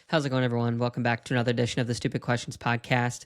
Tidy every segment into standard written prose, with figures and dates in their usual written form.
How's it going, everyone? Welcome back to another edition of the Stupid Questions podcast.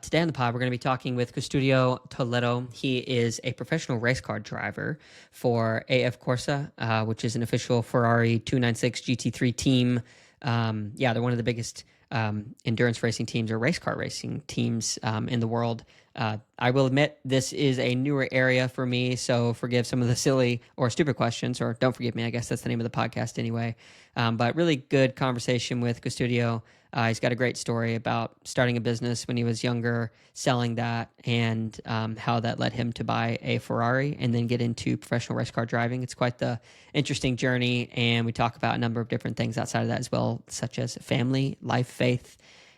Today on the pod, we're going to be talking with Custodio Toledo. He is a professional race car driver for AF Corsa, which is an official Ferrari 296 GT3 team. They're one of the biggest endurance racing teams or race car racing teams in the world. I will admit this is a newer area for me, so forgive some of the silly or stupid questions, or don't forgive me. I guess that's the name of the podcast anyway. But really good conversation with Custodio. He's got a great story about starting a business when he was younger, selling that, and how that led him to buy a Ferrari and then get into professional race car driving. It's quite the interesting journey, and we talk about a number of different things outside of that as well, such as family, life, faith,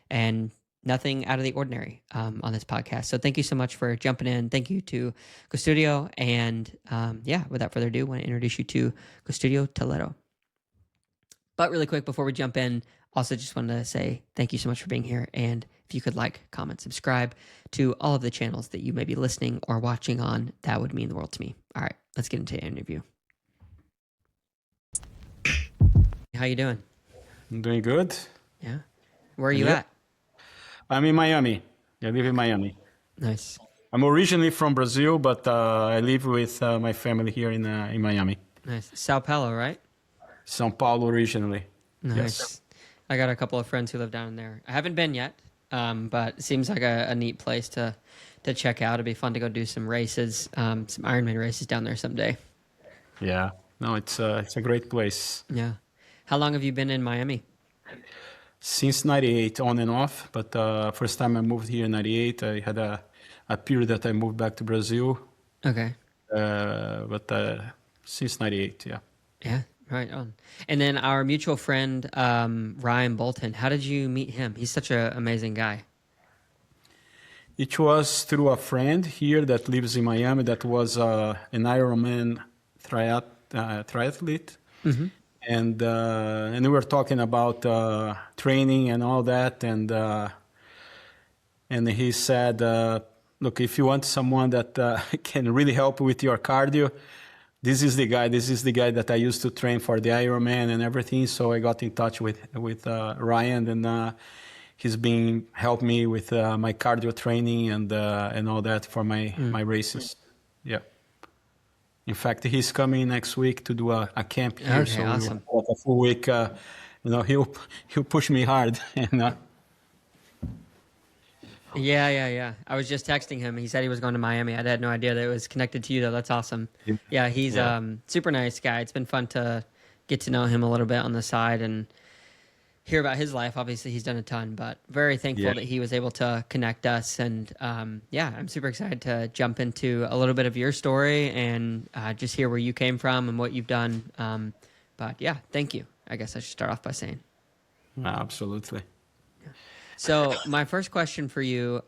and nothing out of the ordinary on this podcast. So thank you so much for jumping in. Thank you to Custodio. And without further ado, I want to introduce you to Custodio Toledo. But really quick, before we jump in, also just wanted to say thank you so much for being here. And if you could like, comment, subscribe to all of the channels that you may be listening or watching on, that would mean the world to me. All right, let's get into the interview. How you doing? I'm doing good. Yeah. Where are you at? I'm in Miami. I live in Miami. Nice. I'm originally from Brazil, but I live with my family here in Miami. Nice. Sao Paulo, right? São Paulo originally. Nice. Yes. I got a couple of friends who live down there. I haven't been yet, but it seems like a neat place to check out. It'd be fun to go do some races, some Ironman races down there someday. Yeah. No, it's a great place. Yeah. How long have you been in Miami? Since 98, on and off. But first time I moved here in 98, I had a period that I moved back to Brazil. Okay. But since 98, yeah. Yeah. Right on. And then our mutual friend, Ryan Bolton, how did you meet him? He's such an amazing guy. It was through a friend here that lives in Miami that was an Ironman triathlete. Mm-hmm. And we were talking about training and all that. And he said, look, if you want someone that can really help with your cardio, this is the guy that I used to train for the Ironman and everything. So I got in touch with Ryan, and he's been helping me with my cardio training and all that for my races. Yeah. In fact, he's coming next week to do a camp here. Okay, so awesome. A full week. He'll push me hard. Yeah. I was just texting him. He said he was going to Miami. I had no idea that it was connected to you, though. That's awesome. Yeah, he's super nice guy. It's been fun to get to know him a little bit on the side and hear about his life. Obviously, he's done a ton, but very thankful that he was able to connect us. And I'm super excited to jump into a little bit of your story and just hear where you came from and what you've done. But yeah, thank you. I guess I should start off by saying. Absolutely. So my first question for you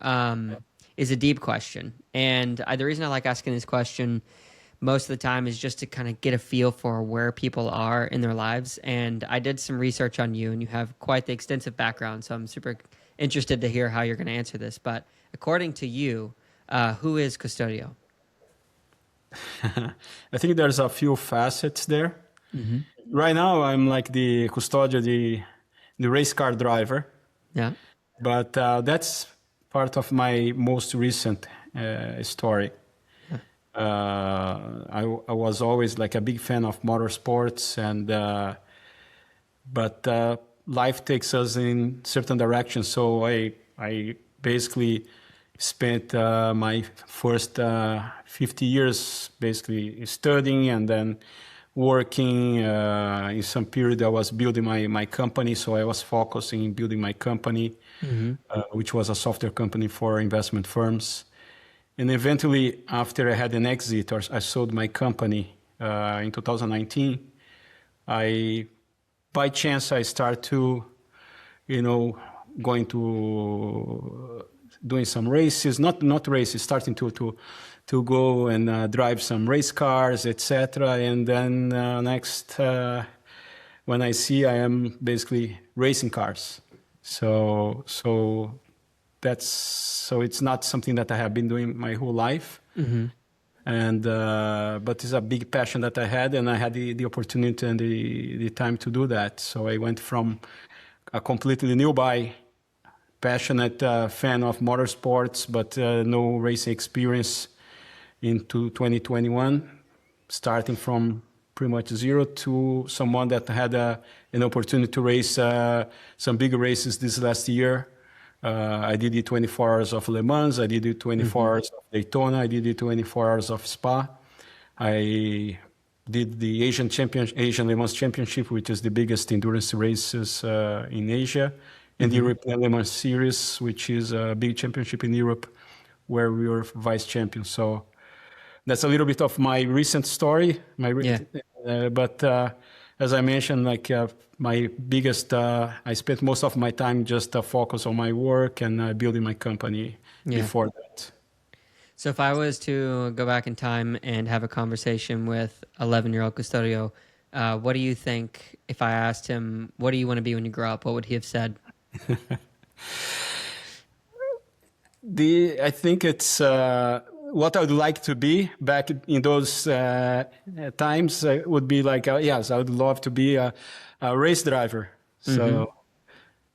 is a deep question. And the reason I like asking this question most of the time is just to kind of get a feel for where people are in their lives. And I did some research on you, and you have quite the extensive background. So I'm super interested to hear how you're going to answer this. But according to you, who is Custodio? I think there's a few facets there. Mm-hmm. Right now, I'm like the Custodio, the race car driver. Yeah. But that's part of my most recent story. I was always like a big fan of motorsports, but life takes us in certain directions. So I basically spent my first 50 years basically studying and then working. In some period I was building my company, so I was focusing in building my company, which was a software company for investment firms. And eventually, after I had an exit, or I sold my company in 2019, by chance I started to, going to doing some races, not races, starting to go and drive some race cars, etc. And then when I see, I am basically racing cars. So it's not something that I have been doing my whole life. Mm-hmm. And but it's a big passion that I had, and I had the opportunity and the time to do that. So I went from a completely new buy, passionate fan of motorsports, but no racing experience into 2021, starting from pretty much zero to someone that had an opportunity to race some big races this last year. I did the 24 hours of Le Mans, I did the 24 hours of Daytona, I did the 24 hours of Spa. I did the Asian Le Mans Championship, which is the biggest endurance races in Asia, and the European Le Mans Series, which is a big championship in Europe, where we were vice champions. So that's a little bit of my recent story. But as I mentioned, like my biggest, I spent most of my time just focus on my work and building my company before that. So if I was to go back in time and have a conversation with 11-year-old Custodio, what do you think if I asked him, what do you want to be when you grow up? What would he have said? I think it's what I would like to be back in those times would be like, yes, I would love to be a race driver. So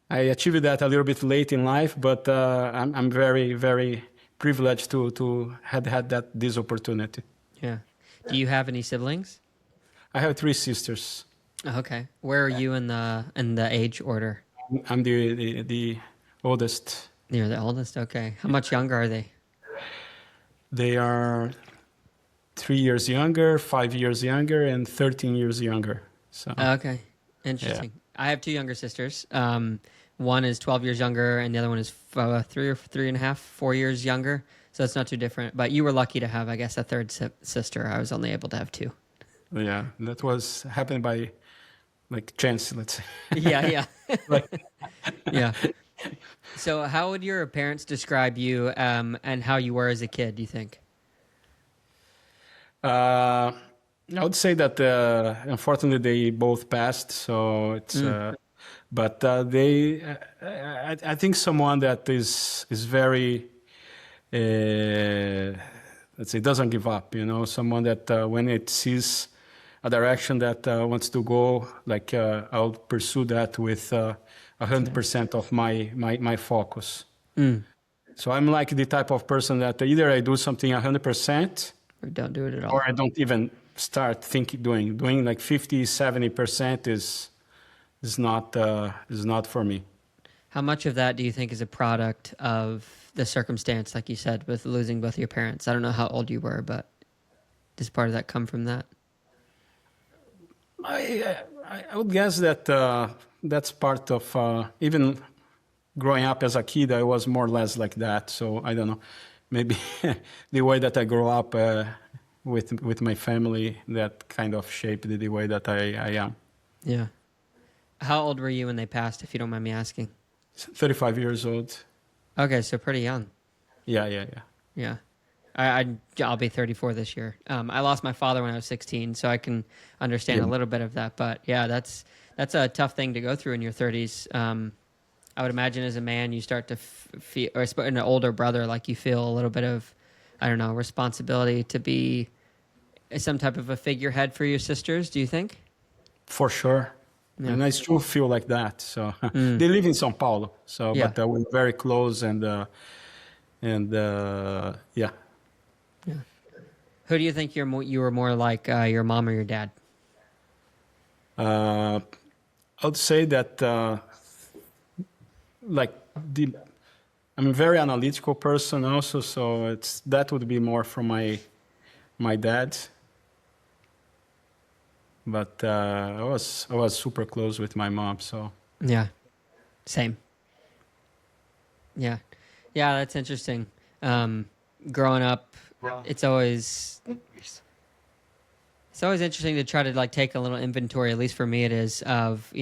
I achieved that a little bit late in life, but I'm very, very privileged to had this opportunity. Yeah. Do you have any siblings? I have 3 sisters. Oh, okay. Where are you in the age order? I'm the oldest. You're the oldest. Okay. How much younger are they? They are 3 years younger, 5 years younger, and 13 years younger. So okay, interesting. Yeah. I have 2 younger sisters. One is 12 years younger, and the other one is 4 years younger. So it's not too different. But you were lucky to have, I guess, a third sister. I was only able to have 2. Yeah, that was happened by like chance, let's say. Yeah. Yeah. So how would your parents describe you and how you were as a kid, do you think? I would say that unfortunately they both passed. So it's, but I think someone that is very, let's say, doesn't give up. Someone that when it sees a direction that wants to go, like I'll pursue that with 100% of my focus. So I'm like the type of person that either I do something 100% or don't do it at all, or I don't even start doing like 50-70% is not for me. How much of that do you think is a product of the circumstance, like you said, with losing both your parents? I don't know how old you were, but does part of that come from that? I would guess that that's part of even growing up as a kid. I was more or less like that. So I don't know, maybe the way that I grew up with my family, that kind of shaped the way that I am. Yeah. How old were you when they passed, if you don't mind me asking? 35 years old. Okay, so pretty young. Yeah. I'll be 34 this year. I lost my father when I was 16, so I can understand a little bit of that. But yeah, that's a tough thing to go through in your 30s. I would imagine as a man, you start to feel, or an older brother, like you feel a little bit of, I don't know, responsibility to be some type of a figurehead for your sisters. Do you think? For sure. Yeah. And I still feel like that. So they live in São Paulo. So, but we're very close and yeah. Who do you think you were more like, your mom or your dad? I would say that I'm a very analytical person also, so that would be more from my dad. But I was super close with my mom, so yeah, same. Yeah, that's interesting. Growing up, it's always interesting to try to like take a little inventory. At least for me, it is of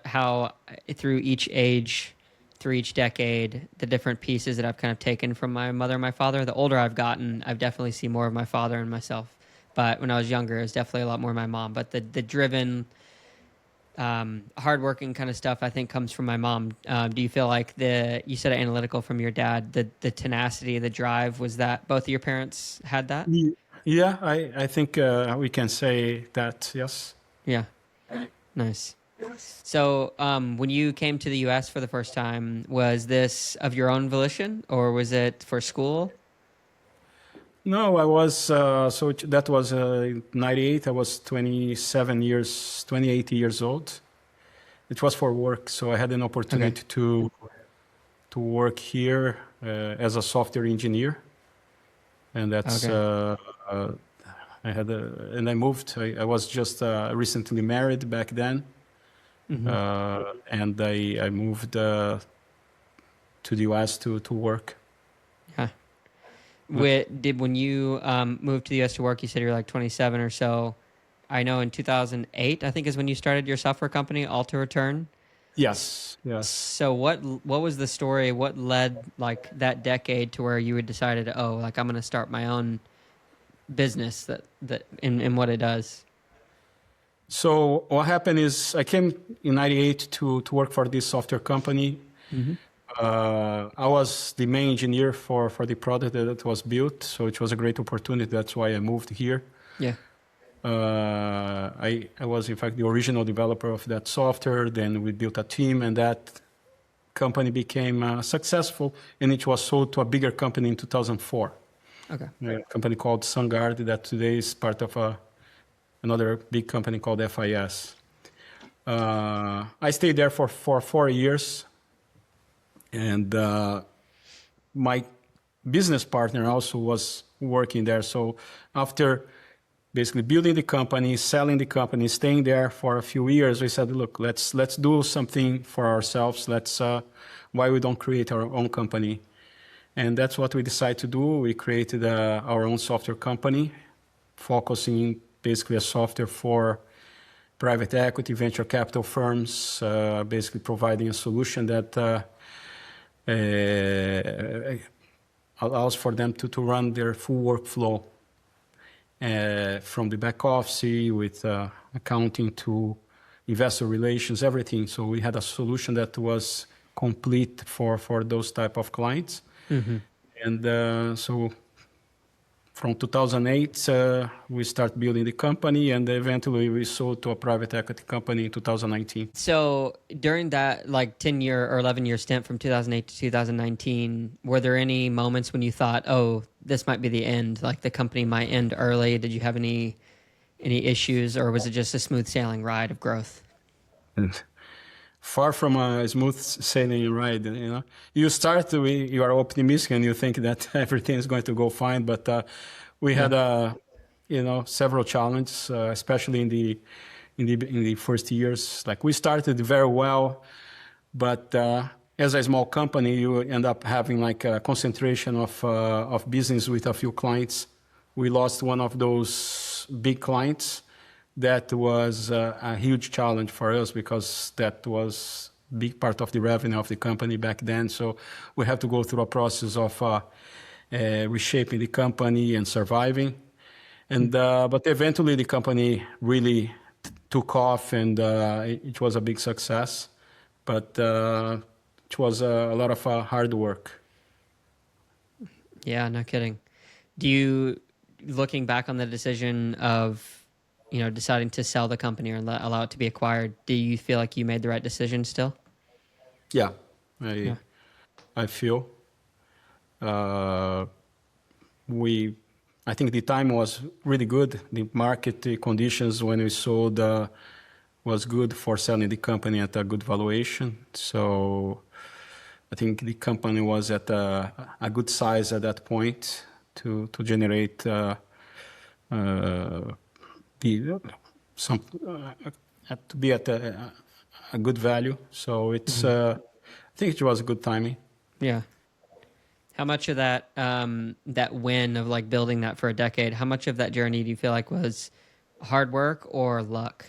how through each age, through each decade, the different pieces that I've kind of taken from my mother and my father. The older I've gotten, I've definitely seen more of my father and myself. But when I was younger, it was definitely a lot more my mom. But the driven, hardworking kind of stuff, I think, comes from my mom. Do you feel like you said analytical from your dad, the tenacity, the drive, was that both of your parents had that? Yeah, I think we can say that, yes. Yeah, nice. So, when you came to the U.S. for the first time, was this of your own volition, or was it for school? No, I was that was in '98. I was 28 years old. It was for work, so I had an Okay. opportunity to work here as a software engineer, and that's Okay. uh, I had and I moved. I was just recently married back then, Hmm. and I moved to the US to work. Yeah. Uh, When you moved to the U.S. to work, you said you were like 27 or so. I know in 2008, I think is when you started your software company, Alter Return. yes, yes. So what was the story? What led like that decade to where you had decided, oh, like I'm going to start my own business that in what it does. So what happened is I came in '98 to work for this software company. Hmm. I was the main engineer for the product that was built, so it was a great opportunity. That's why I moved here. Yeah. I was in fact the original developer of that software. Then we built a team, and that company became successful, and it was sold to a bigger company in 2004. Okay. A company called SunGard that today is part of another big company called FIS. I stayed there for 4 years, and my business partner also was working there. So after basically building the company, selling the company, staying there for a few years, we said, look, let's do something for ourselves. Let's why we don't create our own company, and that's what we decided to do. We created our own software company, focusing basically a software for private equity, venture capital firms, basically providing a solution that allows for them to run their full workflow from the back office with accounting to investor relations, everything. So we had a solution that was complete for those type of clients. Hmm. And so from 2008, we start building the company, and eventually we sold to a private equity company in 2019. So during that like 10-year or 11-year stint from 2008 to 2019, were there any moments when you thought, "Oh, this might be the end, like the company might end early?" Did you have any issues or was it just a smooth sailing ride of growth? Far from a smooth sailing ride, you start you are optimistic and you think that everything is going to go fine, but we Yeah. had several challenges, especially in the first years. Like we started very well, but as a small company, you end up having like a concentration of business with a few clients. We lost one of those big clients. That was a huge challenge for us because that was a big part of the revenue of the company back then. So we have to go through a process of reshaping the company and surviving. And but eventually the company really took off, and it was a big success. But it was a lot of hard work. Yeah, no kidding. Do you, looking back on the decision of, deciding to sell the company or allow it to be acquired, do you feel like you made the right decision still? Yeah, I Yeah. I feel uh, we. I think the time was really good. The market conditions when we sold was good for selling the company at a good valuation. So I think the company was at a good size at that point to generate the some to be at a good value. So it's Hmm. I think it was good timing. Yeah. How much of that win of like building that for a decade, how much of that journey do you feel like was hard work or luck?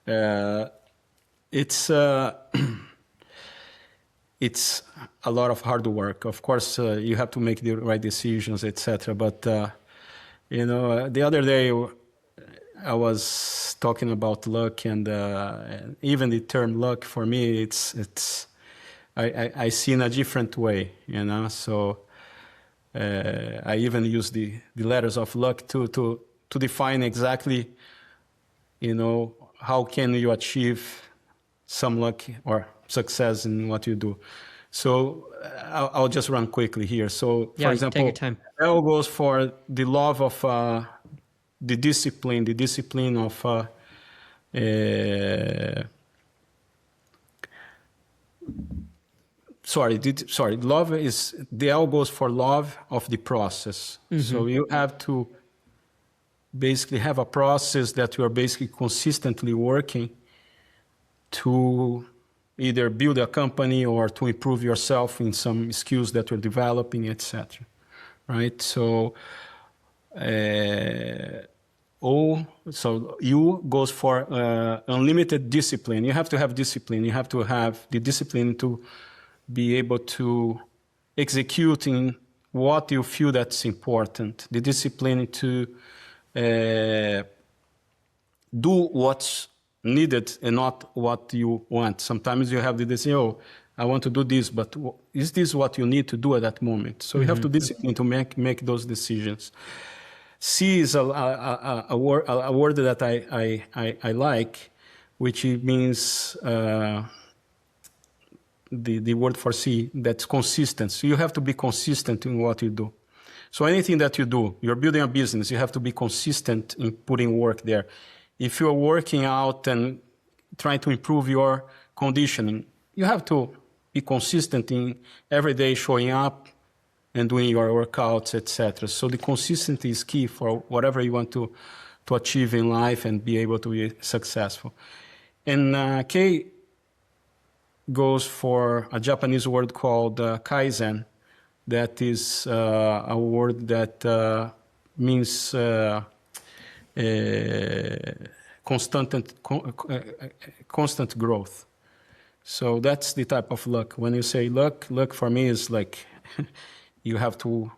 Uh, it's it's a lot of hard work. Of course, you have to make the right decisions, etc. But the other day I was talking about luck, and even the term luck for me, it's I see in a different way. So I even use the letters of luck to define exactly how can you achieve some luck or success in what you do. So I'll just run quickly here. So, for Yeah, take your example, time. L goes for the love of the discipline of love is the L goes for love of the process. So you have to basically have a process that you are basically consistently working to either build a company or to improve yourself in some skills that you're developing, etc. Right? So U goes for unlimited discipline. You have to have discipline. You have to have the discipline to be able to execute in what you feel that's important. The discipline to do what's needed and not what you want. Sometimes you have the decision, I want to do this, but is this what you need to do at that moment? So you have to discipline to make those decisions. C is a word that I like, which means the word for C, that's consistent. So you have to be consistent in what you do. So anything that you do, you're building a business, you have to be consistent in putting work there. If you're working out and trying to improve your conditioning, you have to be consistent in every day showing up and doing your workouts, etc. So the consistency is key for whatever you want to achieve in life and be able to be successful. And K goes for a Japanese word called kaizen. That is a word that means constant growth. So that's the type of luck. When you say luck for me is like you have to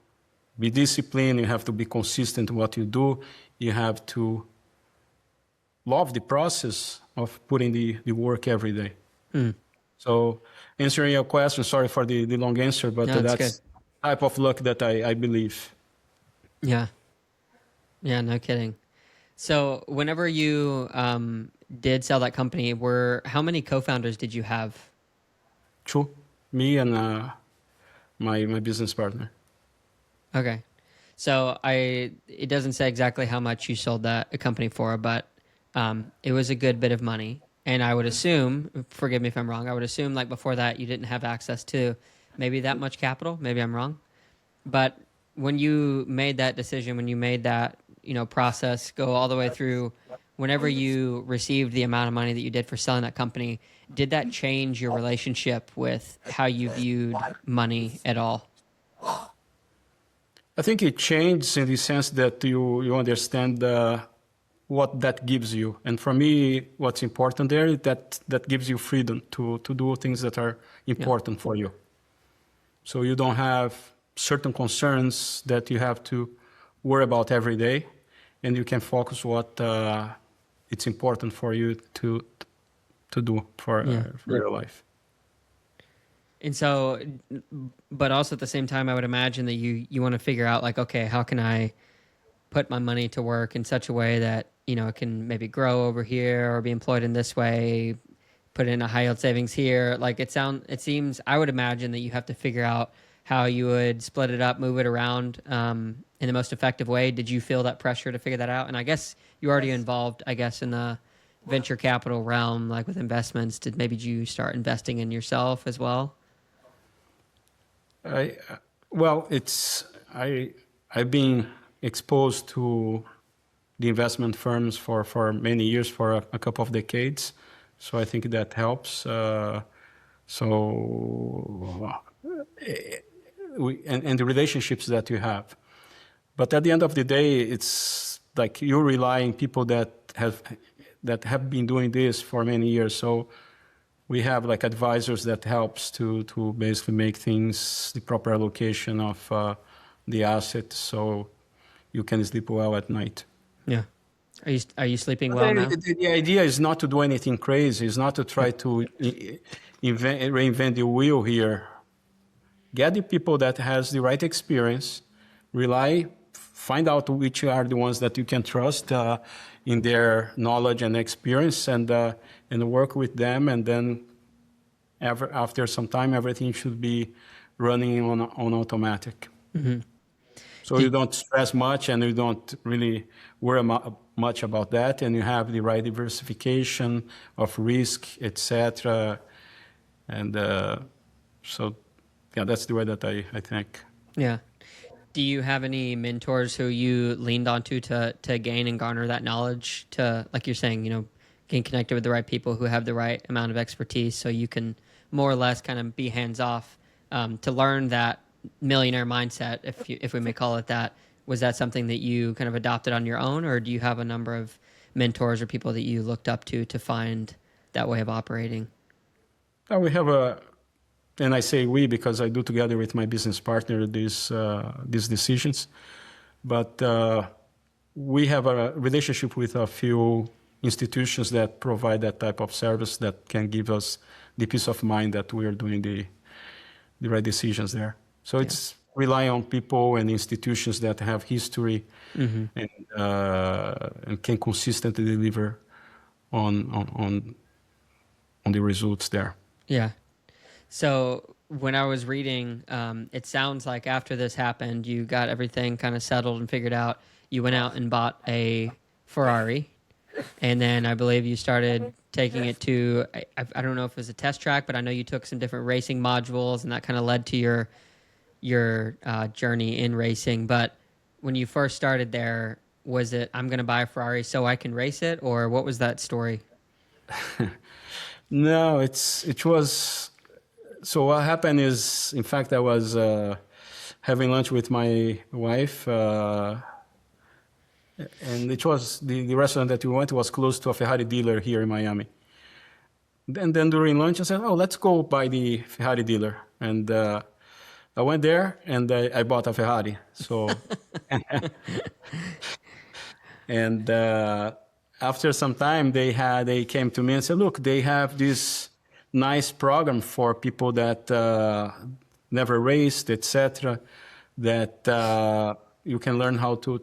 be disciplined, you have to be consistent in what you do, you have to love the process of putting the work every day. So answering your question, sorry for the long answer, but No, that's the type of luck that I believe. Yeah, no kidding. So whenever you did sell that company, how many co-founders did you have? Two, me and my business partner. Okay. So it doesn't say exactly how much you sold that company for, but it was a good bit of money. And I would assume, forgive me if I'm wrong, I would assume like before that you didn't have access to maybe that much capital. Maybe I'm wrong. But when you made that decision, when you made that, process go all the way through, whenever you received the amount of money that you did for selling that company, did that change your relationship with how you viewed money at all? I think it changed in the sense that you understand what that gives you. And for me, what's important there is that gives you freedom to do things that are important for you. So you don't have certain concerns that you have to worry about every day, and you can focus what it's important for you to do for your life. And so, but also at the same time, I would imagine that you want to figure out like, okay, how can I put my money to work in such a way that, it can maybe grow over here or be employed in this way, put in a high yield savings here. Like it seems, I would imagine that you have to figure out how you would split it up, move it around in the most effective way. Did you feel that pressure to figure that out? And I guess you're already involved, I guess, in the venture capital realm, like with investments. Did you start investing in yourself as well? I've been exposed to the investment firms for many years, for a couple of decades. So I think that helps. And the relationships that you have. But at the end of the day, it's like you rely on people that have been doing this for many years. So we have like advisors that helps to basically make things the proper allocation of the assets, so you can sleep well at night. Yeah. Are you sleeping well now? The idea is not to do anything crazy. It's not to try to reinvent the wheel here. Get the people that has the right experience, find out which are the ones that you can trust, in their knowledge and experience, and work with them, and then after some time, everything should be running on automatic. Mm-hmm. So you don't stress much, and you don't really worry much about that, and you have the right diversification of risk, etc. And so, yeah, that's the way that I think. Yeah. Do you have any mentors who you leaned onto to gain and garner that knowledge to, like you're saying, getting connected with the right people who have the right amount of expertise so you can more or less kind of be hands off to learn that millionaire mindset, if we may call it that? Was that something that you kind of adopted on your own, or do you have a number of mentors or people that you looked up to find that way of operating? We have and I say we because I do together with my business partner these decisions. But we have a relationship with a few institutions that provide that type of service that can give us the peace of mind that we are doing the right decisions there. So it's rely on people and institutions that have history and can consistently deliver on the results there. Yeah. So when I was reading, it sounds like after this happened, you got everything kind of settled and figured out. You went out and bought a Ferrari, and then I believe you started taking it to, I don't know if it was a test track, but I know you took some different racing modules, and that kind of led to your journey in racing. But when you first started there, was it, I'm going to buy a Ferrari so I can race it, or what was that story? No, it was. So what happened is, in fact, I was having lunch with my wife, and it was the restaurant that we went was close to a Ferrari dealer here in Miami. And then during lunch, I said, "Oh, let's go by the Ferrari dealer." And I went there and I bought a Ferrari. So, and after some time, they came to me and said, "Look, they have this nice program for people that never raced, etc. That you can learn how to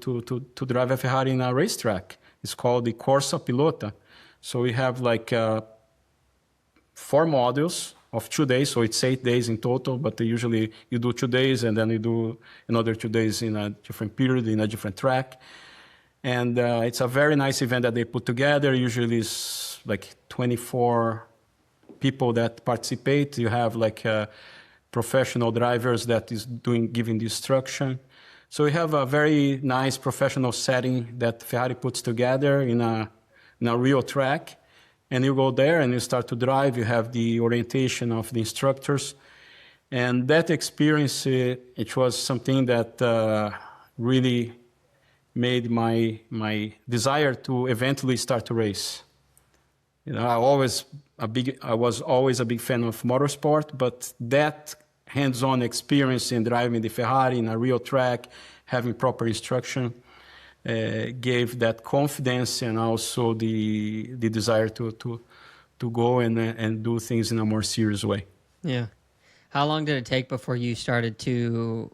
drive a Ferrari in a racetrack. It's called the Corsa Pilota. So we have like 4 modules of 2 days, so it's 8 days in total, but usually you do 2 days and then you do another 2 days in a different period, in a different track. And it's a very nice event that they put together. Usually it's like 24 people that participate. You have like professional drivers that is giving the instruction. So we have a very nice professional setting that Ferrari puts together in a real track. And you go there and you start to drive. You have the orientation of the instructors. And that experience, it was something that really made my desire to eventually start to race. I was always a big fan of motorsport, but that hands-on experience in driving the Ferrari in a real track, having proper instruction, gave that confidence and also the desire to go and do things in a more serious way. Yeah. How long did it take before you started to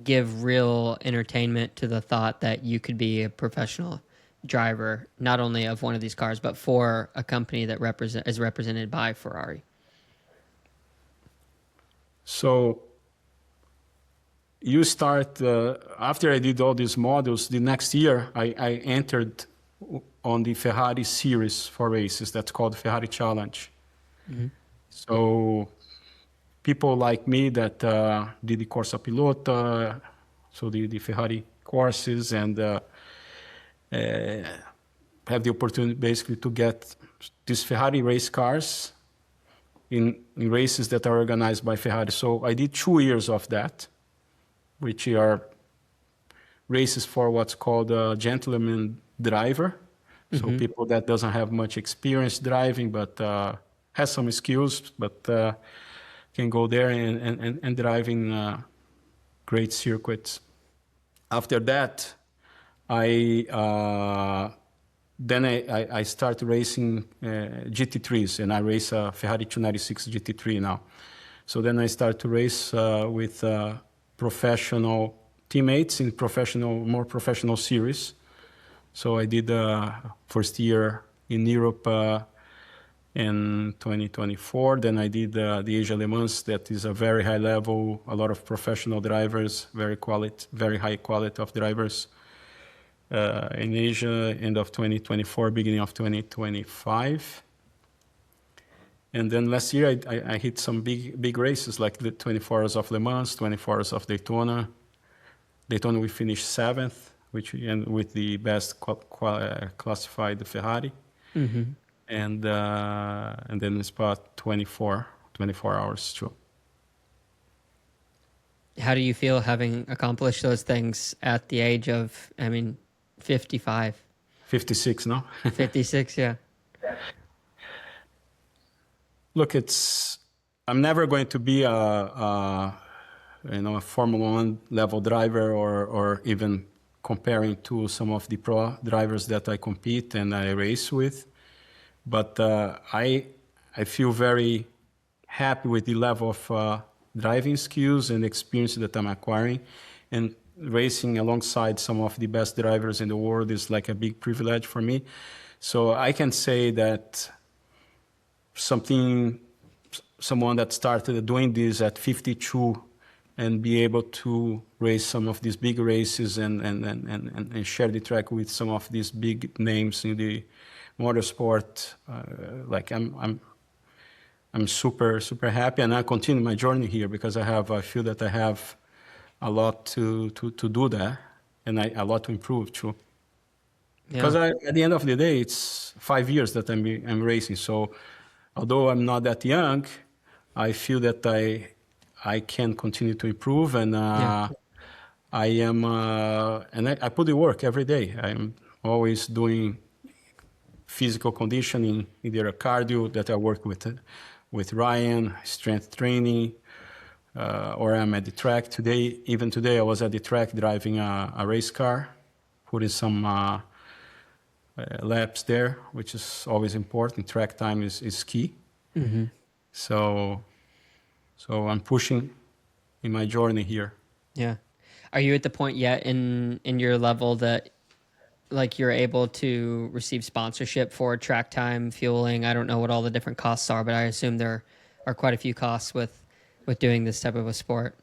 give real entertainment to the thought that you could be a professional driver, not only of one of these cars, but for a company that is represented by Ferrari? So you start, after I did all these models, the next year I entered on the Ferrari series for races. That's called Ferrari Challenge. Mm-hmm. So people like me that did the Corsa Pilota, so the Ferrari courses, and have the opportunity basically to get these Ferrari race cars in races that are organized by Ferrari. So I did 2 years of that, which are races for what's called a gentleman driver. So people that doesn't have much experience driving, but has some skills, but can go there and drive in great circuits. After that, I start racing GT3s, and I race a Ferrari 296 GT3 now. So then I start to race with professional teammates in more professional series. So I did first year in Europe in 2024. Then I did the Asia Le Mans. That is a very high level, a lot of professional drivers, very high quality of drivers in Asia, end of 2024, beginning of 2025. And then last year I hit some big races like the 24 Hours of Le Mans, 24 Hours of Daytona. Daytona we finished seventh, which and with the best classified Ferrari. Mm-hmm. And then spot 24 hours too. How do you feel having accomplished those things at the age of, 55? 56, no? 56, yeah. Look, I'm never going to be a Formula One level driver or even comparing to some of the pro drivers that I compete and I race with. But I feel very happy with the level of driving skills and experience that I'm acquiring. And racing alongside some of the best drivers in the world is like a big privilege for me. So I can say that someone that started doing this at 52 and be able to race some of these big races and share the track with some of these big names in the motorsport, I'm super happy, and I continue my journey here because I feel that I have a lot to do there, and a lot to improve too. Yeah. Because at the end of the day, it's 5 years that I'm racing. So although I'm not that young, I feel that I can continue to improve, and I am and I put the work every day. I'm always doing physical conditioning, either a cardio that I work with Ryan, strength training, or I'm at the track. Even today, I was at the track driving a race car, putting some laps there, which is always important. Track time is key. Mm-hmm. So I'm pushing in my journey here. Yeah. Are you at the point yet in your level that like you're able to receive sponsorship for track time, fueling? I don't know what all the different costs are, but I assume there are quite a few costs with doing this type of a sport.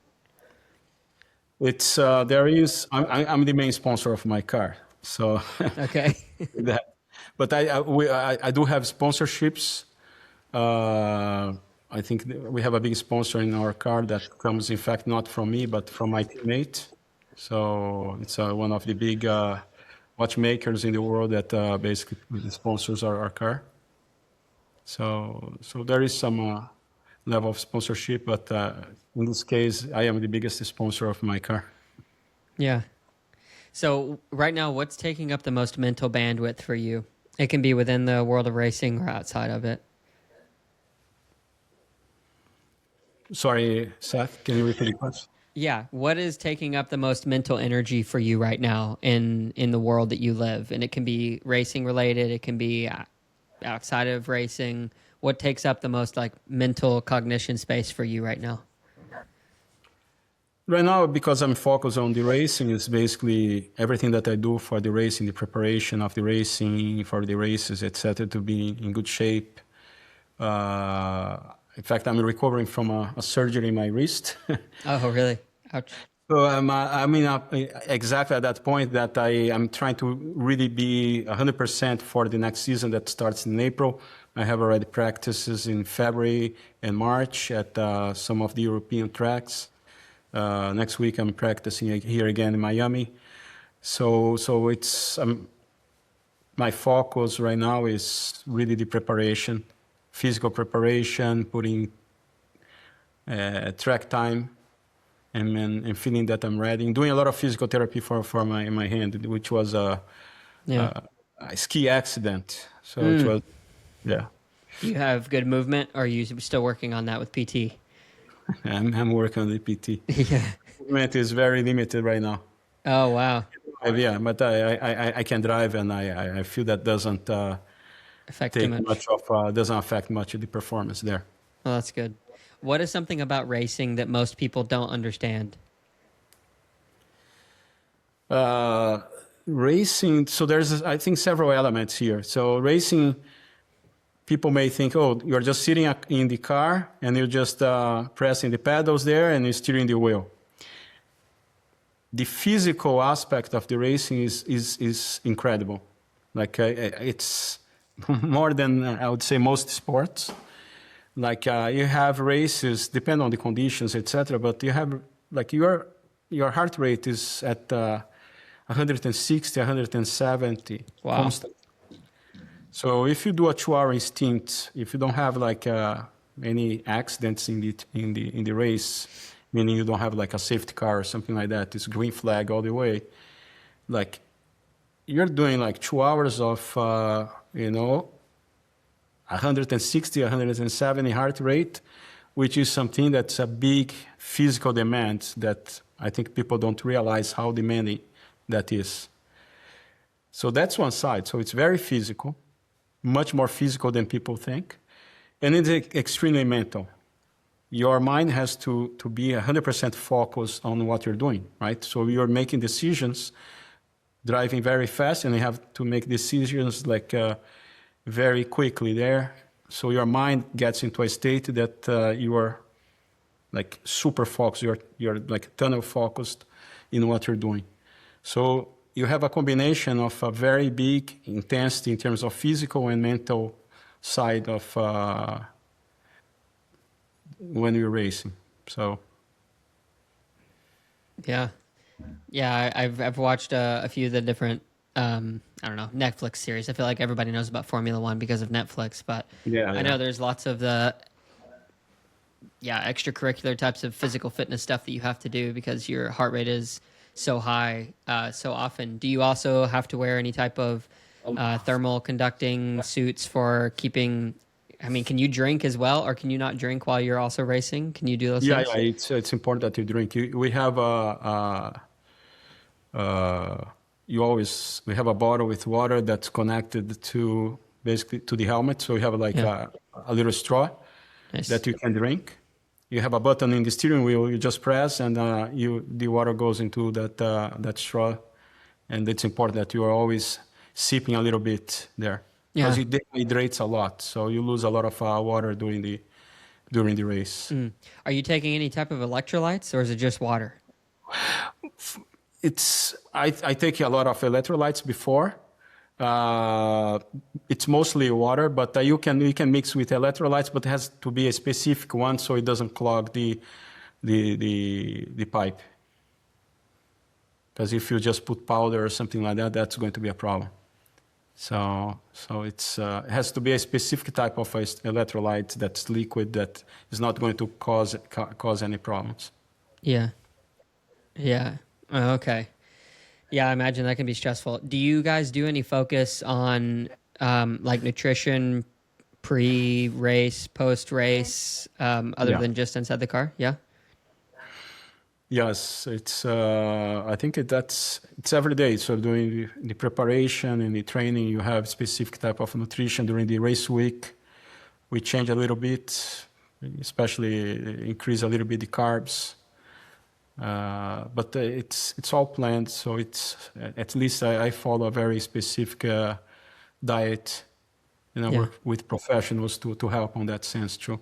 It's I'm the main sponsor of my car, so Okay. that. But I do have sponsorships. I think we have a big sponsor in our car that comes, in fact, not from me, but from my teammate. So it's one of the big watchmakers in the world that basically sponsors our car. So there is some level of sponsorship, but in this case, I am the biggest sponsor of my car. Yeah. So right now, what's taking up the most mental bandwidth for you? It can be within the world of racing or outside of it. Sorry, Seth, can you repeat the question? Yeah. What is taking up the most mental energy for you right now in the world that you live? And it can be racing related. It can be outside of racing. What takes up the most like mental cognition space for you right now? Right now, because I'm focused on the racing, it's basically everything that I do for the racing, the preparation of the racing, for the races, etc., to be in good shape. In fact, I'm recovering from a surgery in my wrist. Oh, really? Ouch. So exactly at that point that I'm trying to really be 100% for the next season that starts in April. I have already practices in February and March at some of the European tracks. Next week I'm practicing here again in Miami. So it's my focus right now is really the preparation, physical preparation, putting track time, and feeling that I'm ready. Doing a lot of physical therapy for my hand, which was a ski accident. So it was, yeah. Do you have good movement, or are you still working on that with PT? I'm working on the PT. Yeah. Movement is very limited right now. Oh, wow. Yeah, but I can drive, and I feel that doesn't Affect too much. doesn't affect much of the performance there. Well, that's good. What is something about racing that most people don't understand? Racing, so there's, I think, several elements here. So racing, people may think, oh, you're just sitting in the car and you're just pressing the pedals there and you're steering the wheel. The physical aspect of the racing is incredible. Like it's more than I would say most sports. Like you have races, depend on the conditions, etc. But you have like your heart rate is at 160, 170 Wow. constant. So if you do a 2-hour stint, if you don't have like any accidents in the race, meaning you don't have like a safety car or something like that, it's green flag all the way. Like you're doing like 2 hours of 160, 170 heart rate, which is something that's a big physical demand that I think people don't realize how demanding that is. So that's one side. So it's very physical, much more physical than people think. And it's extremely mental. Your mind has to be 100% focused on what you're doing, right? So you're making decisions, driving very fast, and you have to make decisions like very quickly there. So your mind gets into a state that you are like super focused. You're like tunnel focused in what you're doing. So you have a combination of a very big intensity in terms of physical and mental side of when you're racing. So Yeah. I've watched a few of the different I don't know, Netflix series. I feel like everybody knows about Formula One because of Netflix, but I know there's lots of the extracurricular types of physical fitness stuff that you have to do because your heart rate is so high so often. Do you also have to wear any type of thermal conducting suits for keeping? I mean, can you drink as well, or can you not drink while you're also racing? Can you do those things? Yeah, it's important that you drink. We have we have a bottle with water that's connected to basically to the helmet. So we have like a little straw that you can drink. You have a button in the steering wheel. You just press, and the water goes into that straw. And it's important that you are always sipping a little bit there because it dehydrates a lot. So you lose a lot of water during the race. Mm. Are you taking any type of electrolytes, or is it just water? I take a lot of electrolytes before. It's mostly water, but you can mix with electrolytes, but it has to be a specific one so it doesn't clog the pipe. Because if you just put powder or something like that, that's going to be a problem. So it has to be a specific type of electrolyte that's liquid that is not going to cause any problems. Yeah. Oh, okay. Yeah, I imagine that can be stressful. Do you guys do any focus on like nutrition pre-race, post-race, other than just inside the car? Yeah. Yes, it's. I think it's every day. So during the preparation and the training, you have specific type of nutrition. During the race week, we change a little bit, especially increase a little bit the carbs. But it's all planned. So it's at least I follow a very specific diet. Work with professionals to help on that sense too.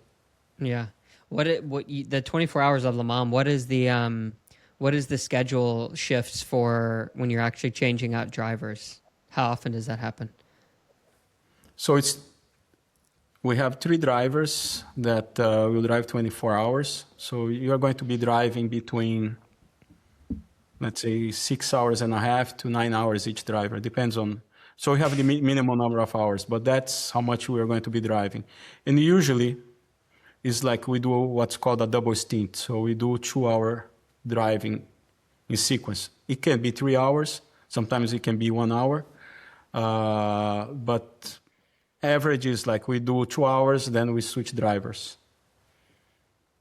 Yeah. The 24 hours of Le Mans, what is the schedule shifts for when you're actually changing out drivers? How often does that happen? So we have 3 drivers that will drive 24 hours. So you're going to be driving between, let's say, 6 hours and a half to 9 hours each driver. Depends on. So we have the minimum number of hours, but that's how much we are going to be driving. And usually, it's like we do what's called a double stint. So we do 2-hour driving in sequence. It can be 3 hours. Sometimes it can be 1 hour. But average is like we do 2 hours, then we switch drivers.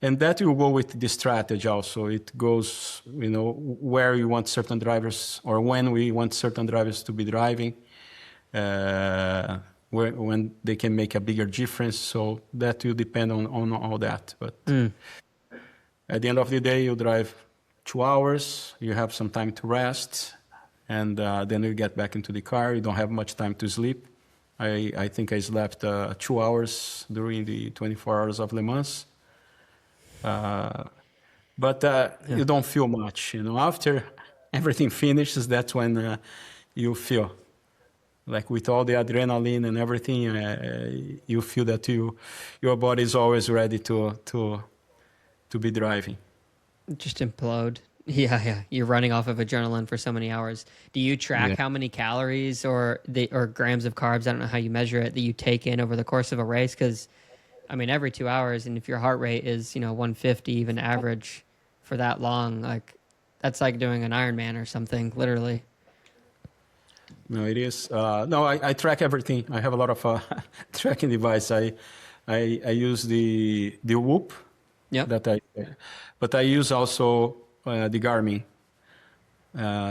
And that will go with the strategy also. It goes, where you want certain drivers or when we want certain drivers to be driving. When they can make a bigger difference. So that will depend on all that. But at the end of the day, you drive 2 hours, you have some time to rest, and then you get back into the car. You don't have much time to sleep. I think I slept 2 hours during the 24 hours of Le Mans. But Yeah. you don't feel much, you know. After everything finishes, that's when you feel like with all the adrenaline and everything, you feel that your body is always ready to be driving. Just implode. Yeah, yeah. You're running off of adrenaline for so many hours. Do you track Yeah. how many calories or grams of carbs, I don't know how you measure it, that you take in over the course of a race? Because I mean, every 2 hours, and if your heart rate is 150 even average for that long, like that's like doing an Ironman or something, literally. No, it is. No, I track everything. I have a lot of tracking device. I use the Whoop Yep. that but I use also the Garmin.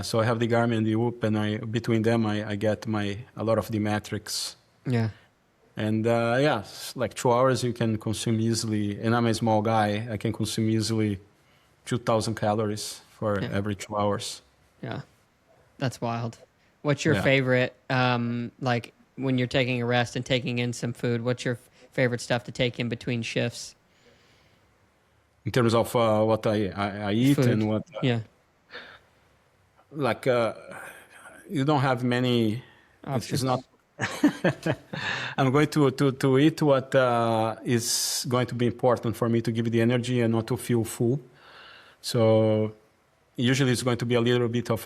So I have the Garmin and the Whoop, and between them I get a lot of the metrics. Yeah. And yeah, like 2 hours you can consume easily. And I'm a small guy. I can consume easily 2,000 calories for Yeah. every 2 hours. Yeah. That's wild. What's your Yeah. favorite, like when you're taking a rest and taking in some food, what's your favorite stuff to take in between shifts? In terms of what I eat Food. and what, Yeah. like, you don't have many. It's not. Options. I'm going to eat what is going to be important for me to give the energy and not to feel full. So usually it's going to be a little bit of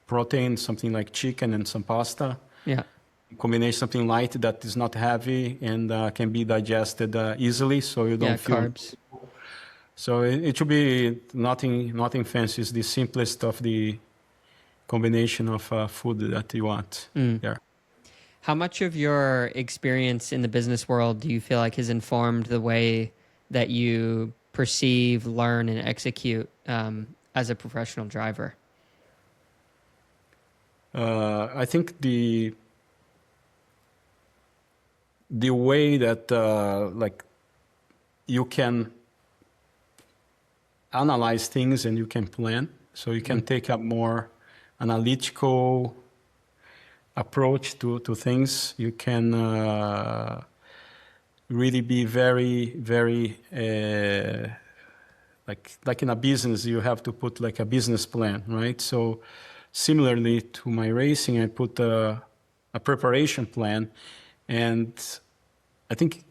protein, something like chicken and some pasta. Yeah. Combination something light that is not heavy and can be digested easily, so you Yeah. don't feel. Carbs. So it should be nothing fancy. It's the simplest of the combination of food that you want Mm. there. How much of your experience in the business world do you feel like has informed the way that you perceive, learn, and execute as a professional driver? I think the way that like you can analyze things and you can plan, so you can take a more analytical approach to things. You can really be very like in a business you have to put like a business plan, right? So similarly to my racing, I put a preparation plan, and I think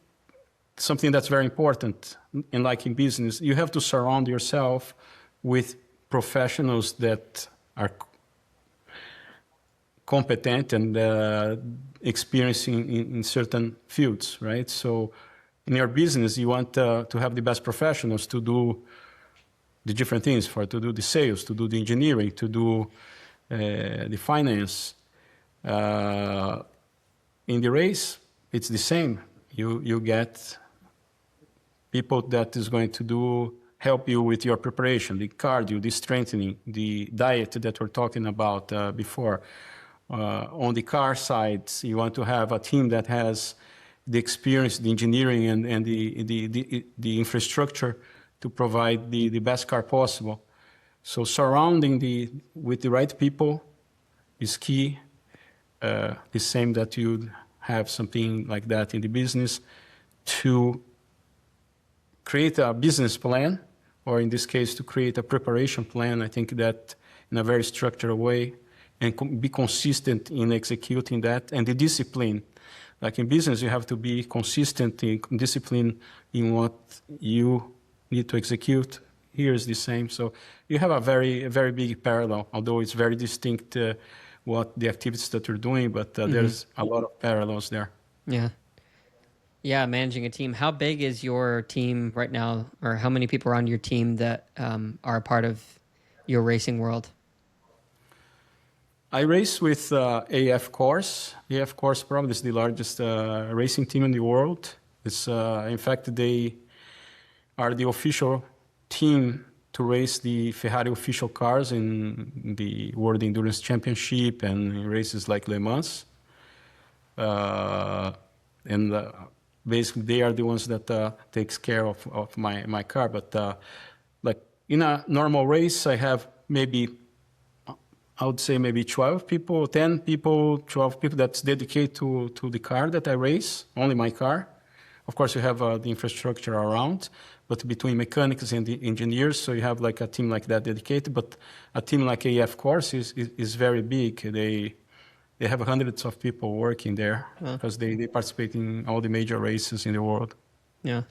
something that's very important in like in business, you have to surround yourself with professionals that are competent and experiencing in certain fields, right? So in your business, you want to have the best professionals to do the different things, to do the sales, to do the engineering, to do the finance. In the race, it's the same. You get people that is going to help you with your preparation, the cardio, the strengthening, the diet that we're talking about before. On the car side, you want to have a team that has the experience, the engineering, and the infrastructure to provide the best car possible. So surrounding with the right people is key. The same that you have something like that in the business, to create a business plan, or in this case, to create a preparation plan. I think that in a very structured way, and be consistent in executing that, and the discipline. Like in business, you have to be consistent in discipline in what you need to execute. Here is the same. So you have a very big parallel, although it's very distinct what the activities that you're doing, but there's a lot of parallels there. Yeah. Yeah, managing a team. How big is your team right now, or how many people are on your team that are a part of your racing world? I race with AF Course. AF Course probably is the largest racing team in the world. It's in fact, they are the official team to race the Ferrari official cars in the World Endurance Championship and races like Le Mans. And basically, they are the ones that takes care of my car. But like in a normal race, I have maybe I would say maybe 12 people, 10 people, 12 people that's dedicated to the car that I race, only my car. Of course, you have the infrastructure around, but between mechanics and the engineers, so you have like a team like that dedicated. But a team like AF Course is very big. They have hundreds of people working there because they participate in all the major races in the world. Yeah.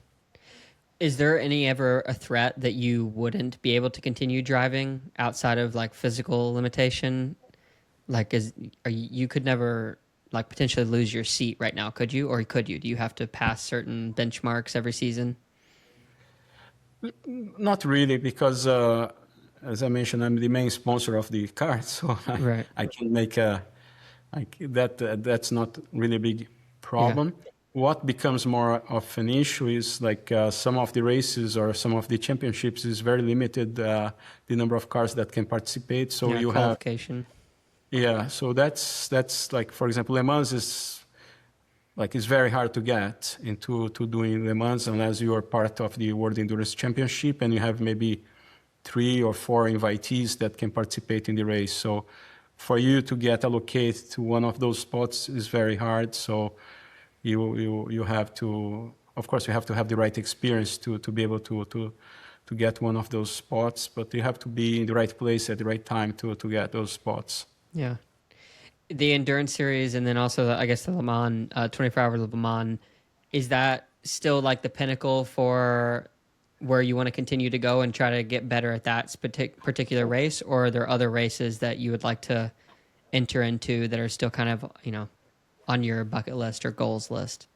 Is there any ever a threat that you wouldn't be able to continue driving outside of like physical limitation? Like, you could never like potentially lose your seat right now, could you? Or could you? Do you have to pass certain benchmarks every season? Not really, because as I mentioned, I'm the main sponsor of the car, so Right. I can make that's not really a big Yeah. problem. What becomes more of an issue is like some of the races or some of the championships is very limited, the number of cars that can participate. So Yeah. you have, Qualification. yeah, so that's like, for example, Le Mans is like, it's very hard to get into to doing Le Mans unless you are part of the World Endurance Championship and you have maybe 3 or 4 invitees that can participate in the race. So for you to get allocated to one of those spots is very hard. So you have to, of course, you have to have the right experience to be able to get one of those spots, but you have to be in the right place at the right time to get those spots. Yeah. The endurance series, and then also I guess the Le Mans, 24 hours of Le Mans, is that still like the pinnacle for where you want to continue to go and try to get better at that particular race, or are there other races that you would like to enter into that are still kind of, on your bucket list or goals list?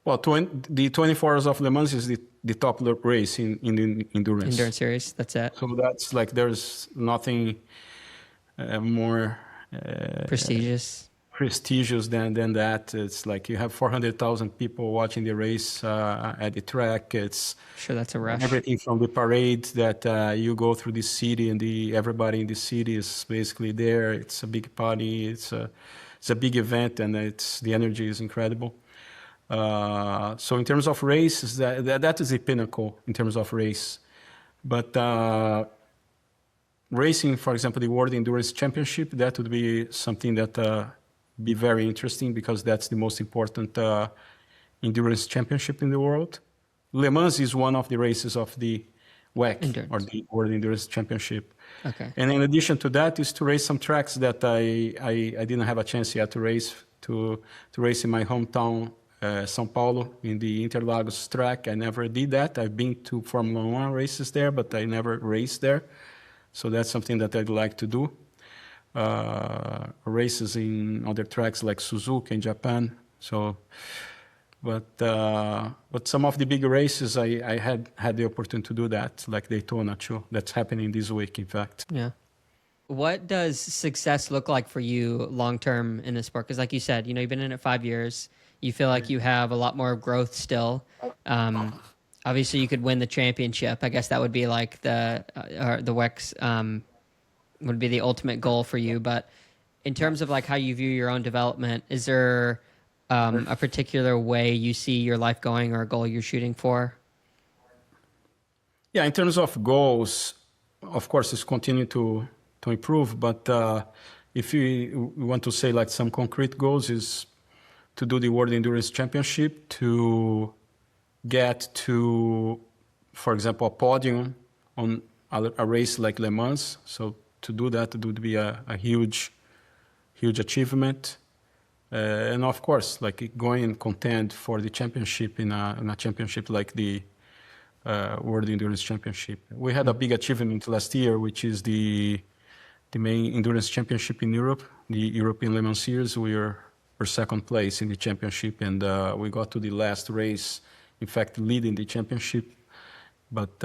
Well, the 24 hours of Le Mans is the top race in the endurance. Endurance series, that's it. So that's like, there's nothing more prestigious than that. It's like you have 400,000 people watching the race at the track. It's Sure, that's a rush. everything from the parade that you go through the city, and everybody in the city is basically there. It's a big party. It's a big event, and the energy is incredible. So in terms of races, that is the pinnacle in terms of race. But racing, for example, the World Endurance Championship, that would be something that be very interesting, because that's the most important endurance championship in the world. Le Mans is one of the races of the WEC, Endurance. or the World Endurance Championship. Okay. And in addition to that is to race some tracks that I didn't have a chance yet to race, to race in my hometown, São Paulo, in the Interlagos track. I never did that. I've been to Formula One races there, but I never raced there. So that's something that I'd like to do. Races in other tracks like Suzuka in Japan. So, but some of the big races I had the opportunity to do that, like Daytona too. That's happening this week, in fact. Yeah. What does success look like for you long term in this sport? Because, like you said, you've been in it 5 years. You feel like you have a lot more growth still. Obviously, you could win the championship. I guess that would be like the WEX would be the ultimate goal for you. But in terms of like how you view your own development, is there a particular way you see your life going, or a goal you're shooting for? Yeah, in terms of goals, of course, it's continue to improve. But if you want to say like some concrete goals, is to do the World Endurance Championship, to get to, for example, a podium on a race like Le Mans. So to do that, it would be a huge achievement. And of course, like going and contend for the championship in a championship like the World Endurance Championship. We had a big achievement last year, which is the main endurance championship in Europe, the European Le Mans Series. We were second place in the championship, and we got to the last race, in fact, leading the championship. But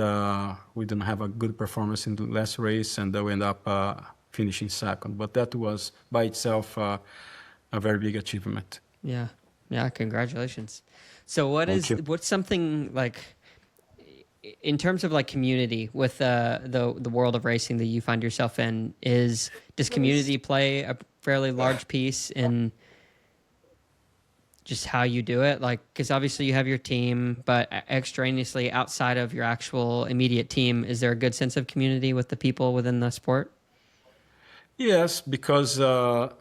we didn't have a good performance in the last race, and we ended up finishing second. But that was by itself a very big achievement. Yeah. Congratulations. So what's something like, in terms of like community with the world of racing that you find yourself in, does community play a fairly large piece in just how you do it? Like, because obviously you have your team, but extraneously outside of your actual immediate team, is there a good sense of community with the people within the sport? Yes, because the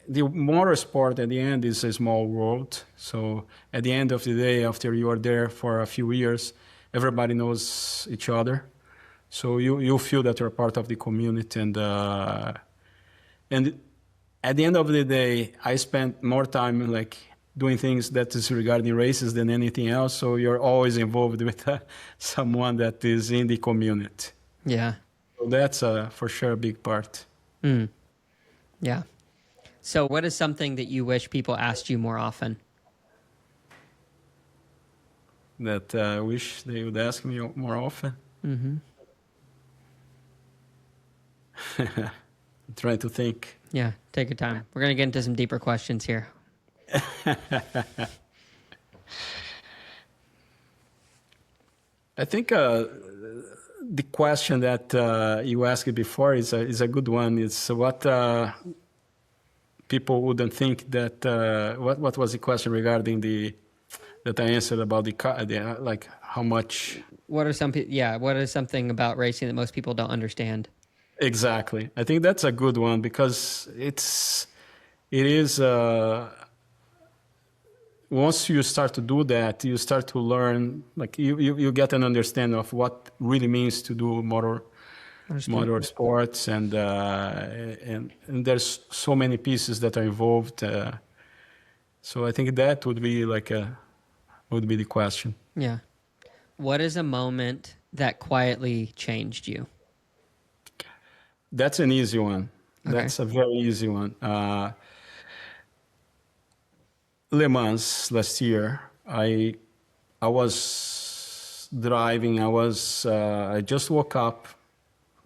motorsport at the end is a small world. So at the end of the day, after you are there for a few years, everybody knows each other. So you feel that you're part of the community, and at the end of the day, I spent more time like doing things that is regarding races than anything else. So you're always involved with someone that is in the community. Yeah. So that's for sure a big part. Mm. Yeah. So what is something that you wish people asked you more often? That I wish they would ask me more often. Mm-hmm. I'm trying to think. Yeah, take your time. We're going to get into some deeper questions here. I think the question that you asked before is a good one. It's what people wouldn't think that. What was the question regarding that I answered about the car? Like how much? What are some people? Yeah, what is something about racing that most people don't understand? Exactly. I think that's a good one because it is. Once you start to do that, you start to learn, like you get an understanding of what really means to do motor sports, and there's so many pieces that are involved. So I think that would be would be the question. Yeah. What is a moment that quietly changed you? That's an easy one. Okay. That's a very easy one. Le Mans last year, I was driving. I just woke up.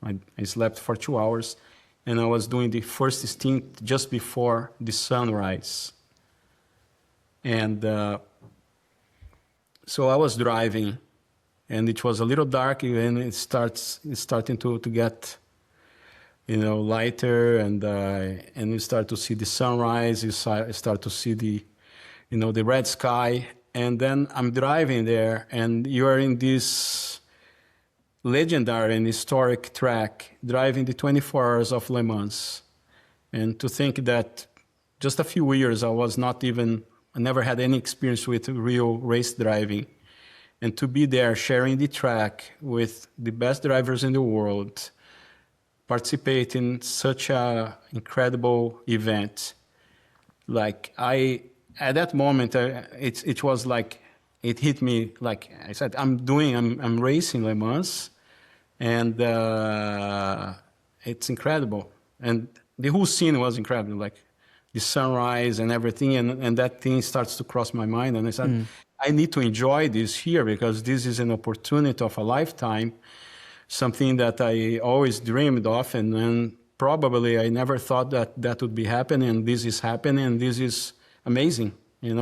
I slept for 2 hours, and I was doing the first stint just before the sunrise. And so I was driving, and it was a little dark, and it's starting to get, lighter, and you start to see the sunrise. You start to see the red sky, and then I'm driving there, and you are in this legendary and historic track, driving the 24 hours of Le Mans. And to think that just a few years I never had any experience with real race driving. And to be there sharing the track with the best drivers in the world, participate in such a incredible event. At that moment, it was like, it hit me, like I said, I'm racing Le Mans, and it's incredible. And the whole scene was incredible, like the sunrise and everything, and that thing starts to cross my mind, and I said, I need to enjoy this here, because this is an opportunity of a lifetime, something that I always dreamed of, and then probably I never thought that would be happening, and this is happening, and this is amazing,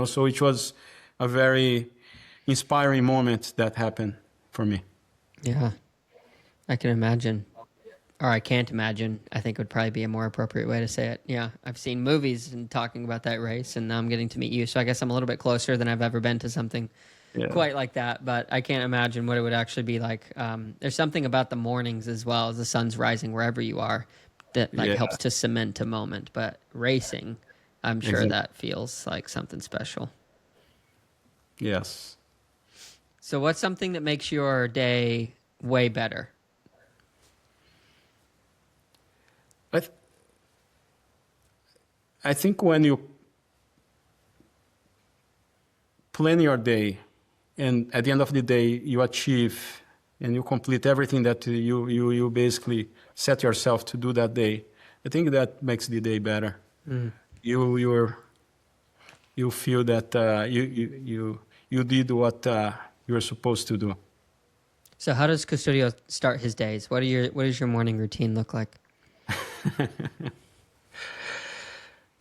So it was a very inspiring moment that happened for me. Yeah, I can imagine. Or I can't imagine. I think would probably be a more appropriate way to say it. Yeah, I've seen movies and talking about that race, and now I'm getting to meet you. So I guess I'm a little bit closer than I've ever been to something quite like that. But I can't imagine what it would actually be like. There's something about the mornings as well as the sun's rising wherever you are that helps to cement a moment. But racing, I'm sure that feels like something special. Yes. So what's something that makes your day way better? I think when you plan your day, and at the end of the day you achieve and you complete everything that you basically set yourself to do that day, I think that makes the day better. You feel that you did what you were supposed to do. So how does Custodio start his days? What does your morning routine look like?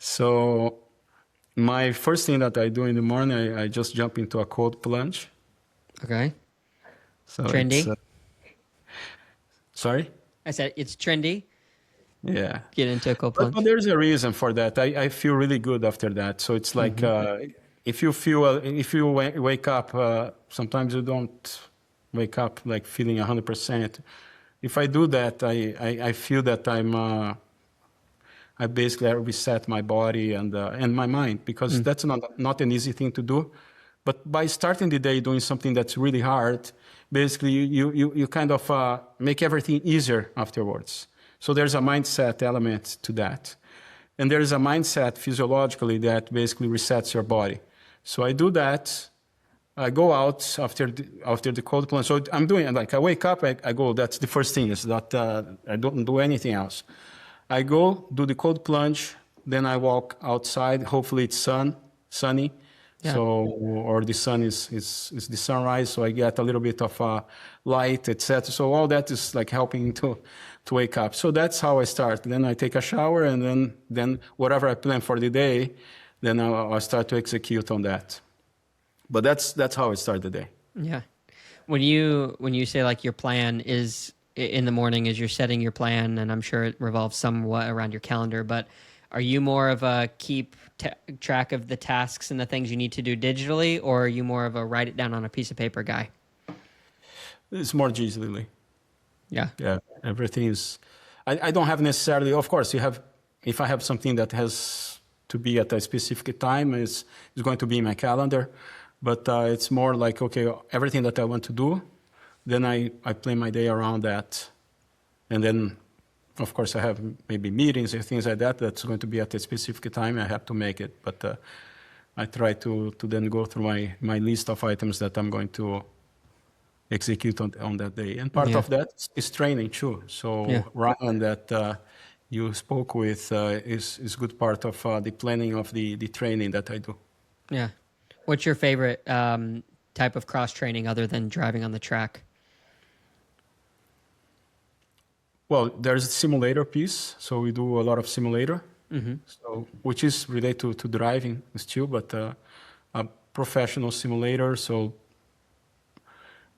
So my first thing that I do in the morning, I just jump into a cold plunge. Okay. So trendy? Sorry? I said it's trendy. Yeah. Get into a cold plunge. But there's a reason for that. I feel really good after that. So it's like if you wake up, sometimes you don't wake up like feeling 100%. If I do that, I feel that I'm I basically reset my body and my mind, because that's not an easy thing to do. But by starting the day doing something that's really hard, basically you kind of make everything easier afterwards. So there's a mindset element to that. And there's a mindset physiologically that basically resets your body. So I do that. I go out after the cold plunge. So I'm doing, like, I wake up, I go, that's the first thing, is that I don't do anything else. I go, do the cold plunge, then I walk outside. Hopefully it's sunny. Yeah. So, or the sun is the sunrise, so I get a little bit of light, etc. So all that is like helping to wake up. So that's how I start. Then I take a shower, and then whatever I plan for the day, then I'll start to execute on that. But that's how I start the day. Yeah. When you say like your plan is in the morning, is you're setting your plan, and I'm sure it revolves somewhat around your calendar, but are you more of a keep track of the tasks and the things you need to do digitally, or are you more of a write it down on a piece of paper guy? It's more digitally. Yeah. Yeah. Everything is. I don't have necessarily. Of course, you have. If I have something that has to be at a specific time, is going to be in my calendar. But it's more like, okay, everything that I want to do, then I plan my day around that, and then. Of course, I have maybe meetings and things like that. That's going to be at a specific time. I have to make it. But I try to then go through my list of items that I'm going to execute on that day. And part of that is training too. So Ryan, that you spoke with, is good part of the planning of the training that I do. Yeah. What's your favorite type of cross training other than driving on the track? Well, there's a simulator piece, so we do a lot of simulator, so which is related to driving still, but a professional simulator, so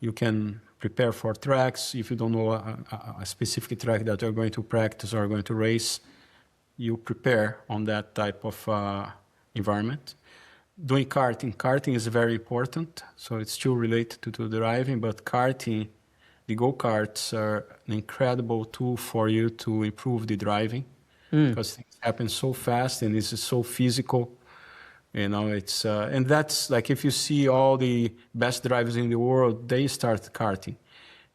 you can prepare for tracks. If you don't know a specific track that you're going to practice or going to race, you prepare on that type of environment. Doing karting is very important, so it's still related to driving, but karting, the go-karts are an incredible tool for you to improve the driving, because things happen so fast and it's so physical. You know, it's and that's like, if you see all the best drivers in the world, they start karting,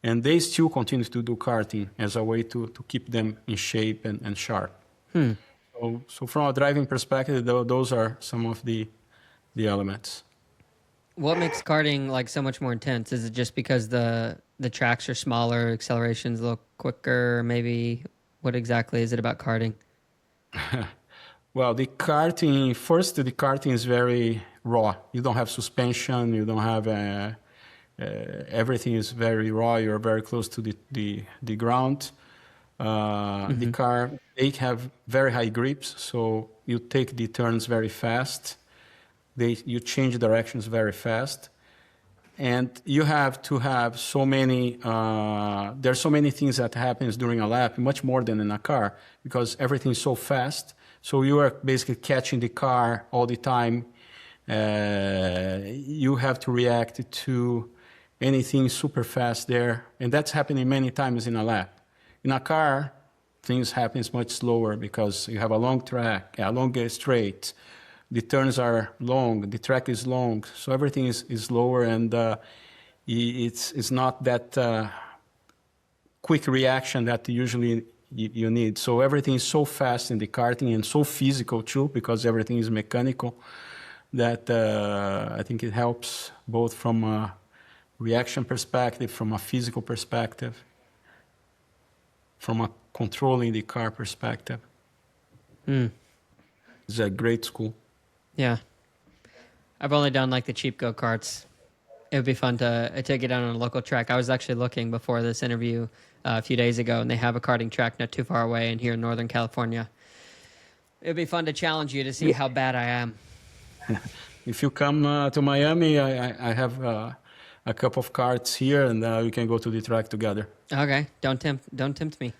and they still continue to do karting as a way to keep them in shape and sharp. So from a driving perspective, those are some of the elements. What makes karting like so much more intense? Is it just because the tracks are smaller, acceleration's a little quicker, maybe? What exactly is it about karting? Well, the karting is very raw. You don't have suspension, you don't have everything is very raw. You're very close to the ground. The car, they have very high grips, so you take the turns very fast. You change directions very fast, and you have to have so many. There's so many things that happens during a lap, much more than in a car, because everything is so fast. So you are basically catching the car all the time. You have to react to anything super fast there, and that's happening many times in a lap. In a car, things happen much slower because you have a long track, a long straight. The turns are long, the track is long, so everything is slower, and it's not that quick reaction that usually you need. So everything is so fast in the karting and so physical too, because everything is mechanical, that I think it helps both from a reaction perspective, from a physical perspective, from a controlling the car perspective. It's a great school. Yeah. I've only done like the cheap go-karts. It would be fun to take it down on a local track. I was actually looking before this interview a few days ago, and they have a karting track not too far away in here in Northern California. It would be fun to challenge you to see how bad I am. If you come to Miami, I have a couple of carts here, and we can go to the track together. Okay. Don't tempt me.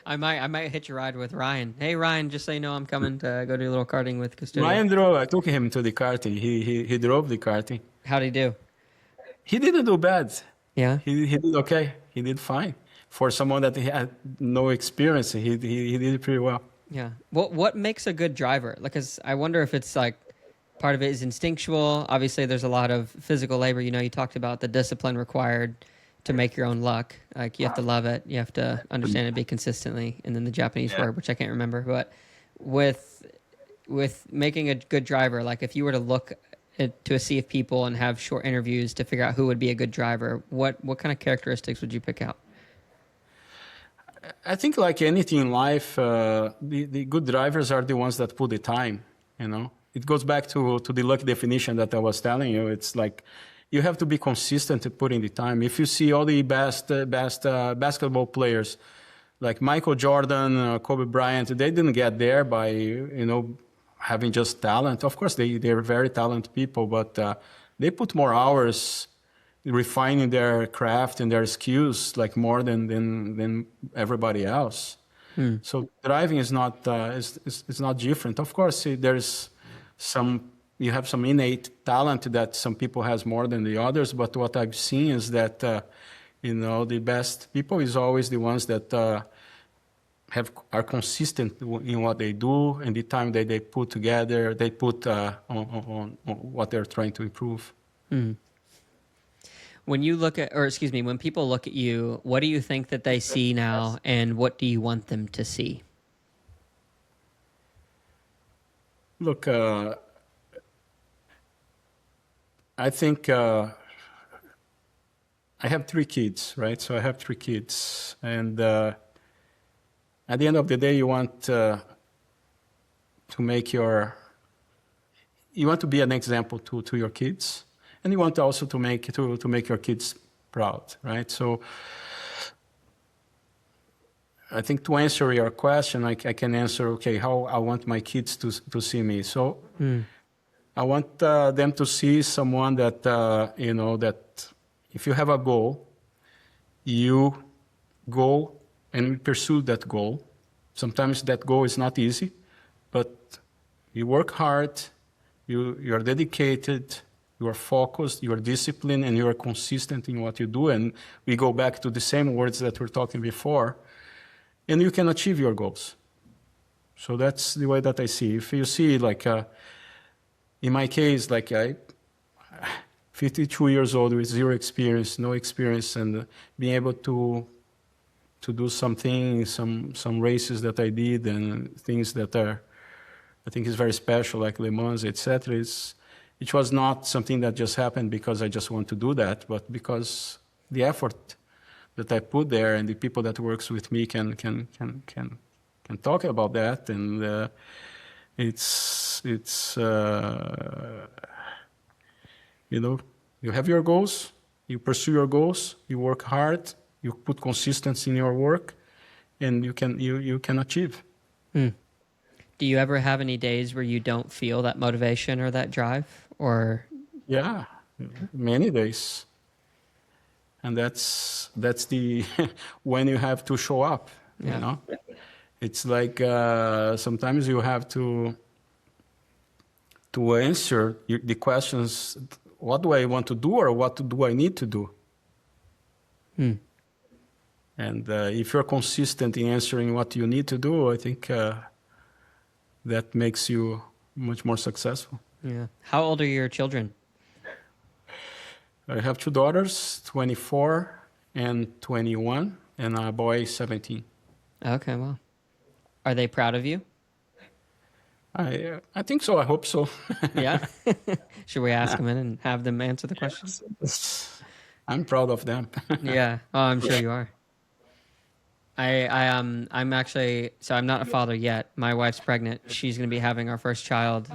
I might hitch a ride with Ryan. Hey Ryan, just so you know, I'm coming to go do a little karting with Custodio. Ryan drove. I took him to the karting. He drove the karting. How'd he do? He didn't do bad. Yeah. He did okay. He did fine. For someone that had no experience, he did pretty well. Yeah. What makes a good driver? Like, 'cause I wonder if it's like part of it is instinctual. Obviously, there's a lot of physical labor. You know, you talked about the discipline required to make your own luck. Like, you have to love it. You have to understand it, be consistently. And then the Japanese Yeah. word, which I can't remember, but with making a good driver, like if you were to look to a sea of people and have short interviews to figure out who would be a good driver, what kind of characteristics would you pick out? I think like anything in life, the good drivers are the ones that put the time, you know. It goes back to the luck definition that I was telling you. It's like you have to be consistent to put in the time. If you see all the best basketball players, like Michael Jordan, Kobe Bryant, they didn't get there by, you know, having just talent. Of course, they're very talented people, but they put more hours refining their craft and their skills like more than everybody else. So driving is not is not different. Of course, there's some you have some innate talent that some people has more than the others. But what I've seen is that you know, the best people is always the ones that are consistent in what they do and the time that they put together. They put on what they're trying to improve. When you look at, or excuse me, when people look at you, what do you think that they see now, and what do you want them to see? Look, I think I have 3 kids, right? So I have 3 kids, and at the end of the day, you want to make you want to be an example to your kids, and you want also to make your kids proud, right? So I think to answer your question, I can answer, okay, how I want my kids to see me. So I want them to see someone that, you know, that if you have a goal, you go and pursue that goal. Sometimes that goal is not easy, but you work hard, you are dedicated, you are focused, you are disciplined, and you are consistent in what you do. And we go back to the same words that we were talking before, and you can achieve your goals. So that's the way that I see. If you see, like, in my case, like 52 years old with zero experience, no experience, and being able to do something, some races that I did, and things that are, I think is very special, like Le Mans, etc. It was not something that just happened because I just want to do that, but because the effort that I put there and the people that works with me can talk about that, and it's you know, you have your goals, you pursue your goals, you work hard, you put consistency in your work, and you can achieve. Do you ever have any days where you don't feel that motivation or that drive? Or Yeah, many days, and that's the when you have to show up. Yeah. You know, it's like sometimes you have to answer the questions. What do I want to do, or what do I need to do? And if you're consistent in answering what you need to do, I think that makes you much more successful. Yeah. How old are your children? I have 2 daughters, 24 and 21, and a boy, 17. Okay, well. Are they proud of you? I think so. I hope so. Yeah. Should we ask them in and have them answer the question? I'm proud of them. Yeah. Oh, I'm sure you are. I'm actually, so I'm not a father yet. My wife's pregnant. She's going to be having our first child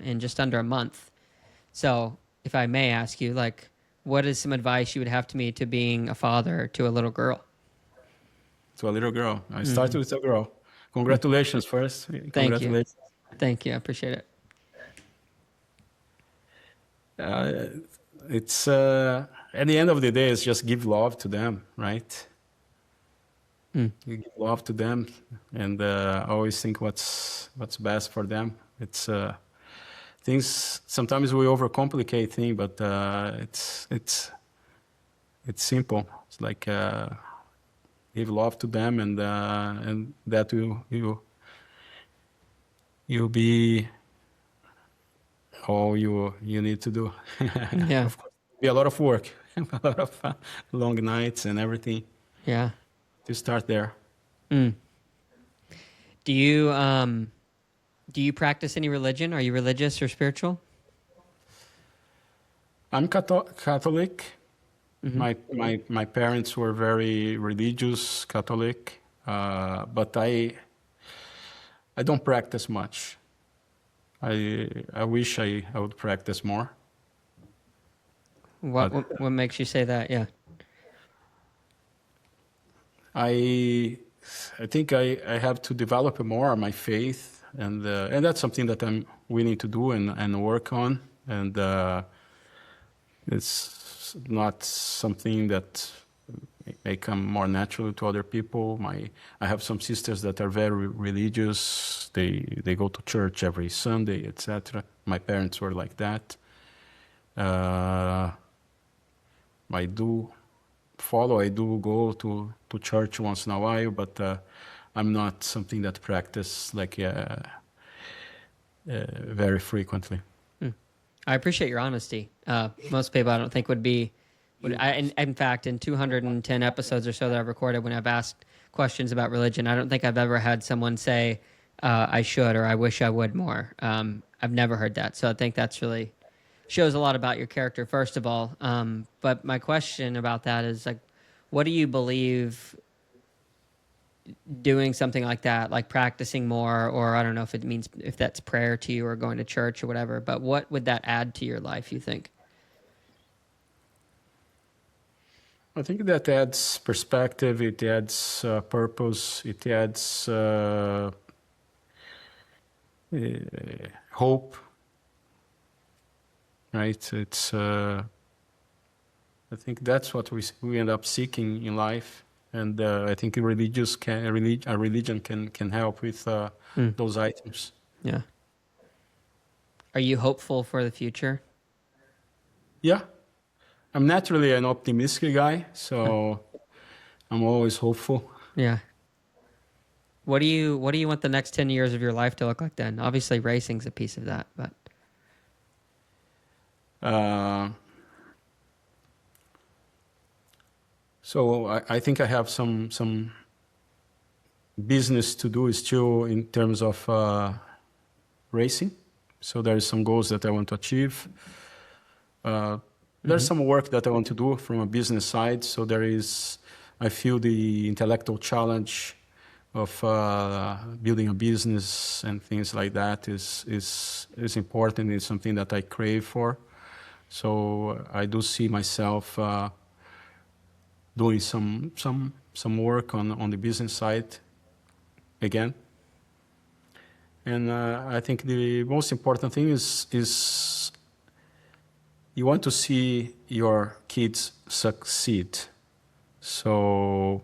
in just under a month. So if I may ask you, like, what is some advice you would have to me to being a father to a little girl? To a little girl. I started with a girl. Congratulations first. Thank you. Thank you. I appreciate it. It's at the end of the day, it's just give love to them, right? You give love to them, and always think what's best for them. It's things. Sometimes we overcomplicate things, but it's simple. It's like give love to them, and that you'll be all you need to do. Yeah. Of course, it'll be a lot of work, a lot of long nights and everything Yeah. to start there. Mm. Do you do you practice any religion? Are you religious or spiritual? I'm Catholic. Hmm. My parents were very religious Catholic, but I don't practice much. I wish I would practice more, What, but what what makes you say that? Yeah. I I think I have to develop more my faith, and that's something that I'm willing to do and work on. And it's not something that may come more naturally to other people. I have some sisters that are very religious. They go to church every Sunday, etc. My parents were like that. Uh, I do go to church once in a while, but I'm not something that practice like very frequently. Mm. I appreciate your honesty. Most people I don't think would be would I in fact in 210 episodes or so that I've recorded when I've asked questions about religion, I don't think I've ever had someone say I should or I wish I would more. I've never heard that. So I think that's really shows a lot about your character first of all. But my question about that is like what do you believe doing something like that, like practicing more, or I don't know if it means if that's prayer to you or going to church or whatever, but what would that add to your life, you think? I think that adds perspective. It adds purpose. It adds uh, hope. Right? I think that's what we end up seeking in life, and I think a religion can help with Mm, those items. yeah. Are you hopeful for the future? Yeah, I'm naturally an optimistic guy, Huh. so I'm always hopeful. Yeah. What do you want the next 10 years of your life to look like then? Obviously racing's a piece of that, but Uh, so I think I have some business to do still in terms of racing. So there is some goals that I want to achieve. Uh, there's mhm. some work that I want to do from a business side. So I feel the intellectual challenge of building a business and things like that is important. It's something that I crave for. So I do see myself doing some work on the business side again. And I think the most important thing is you want to see your kids succeed. So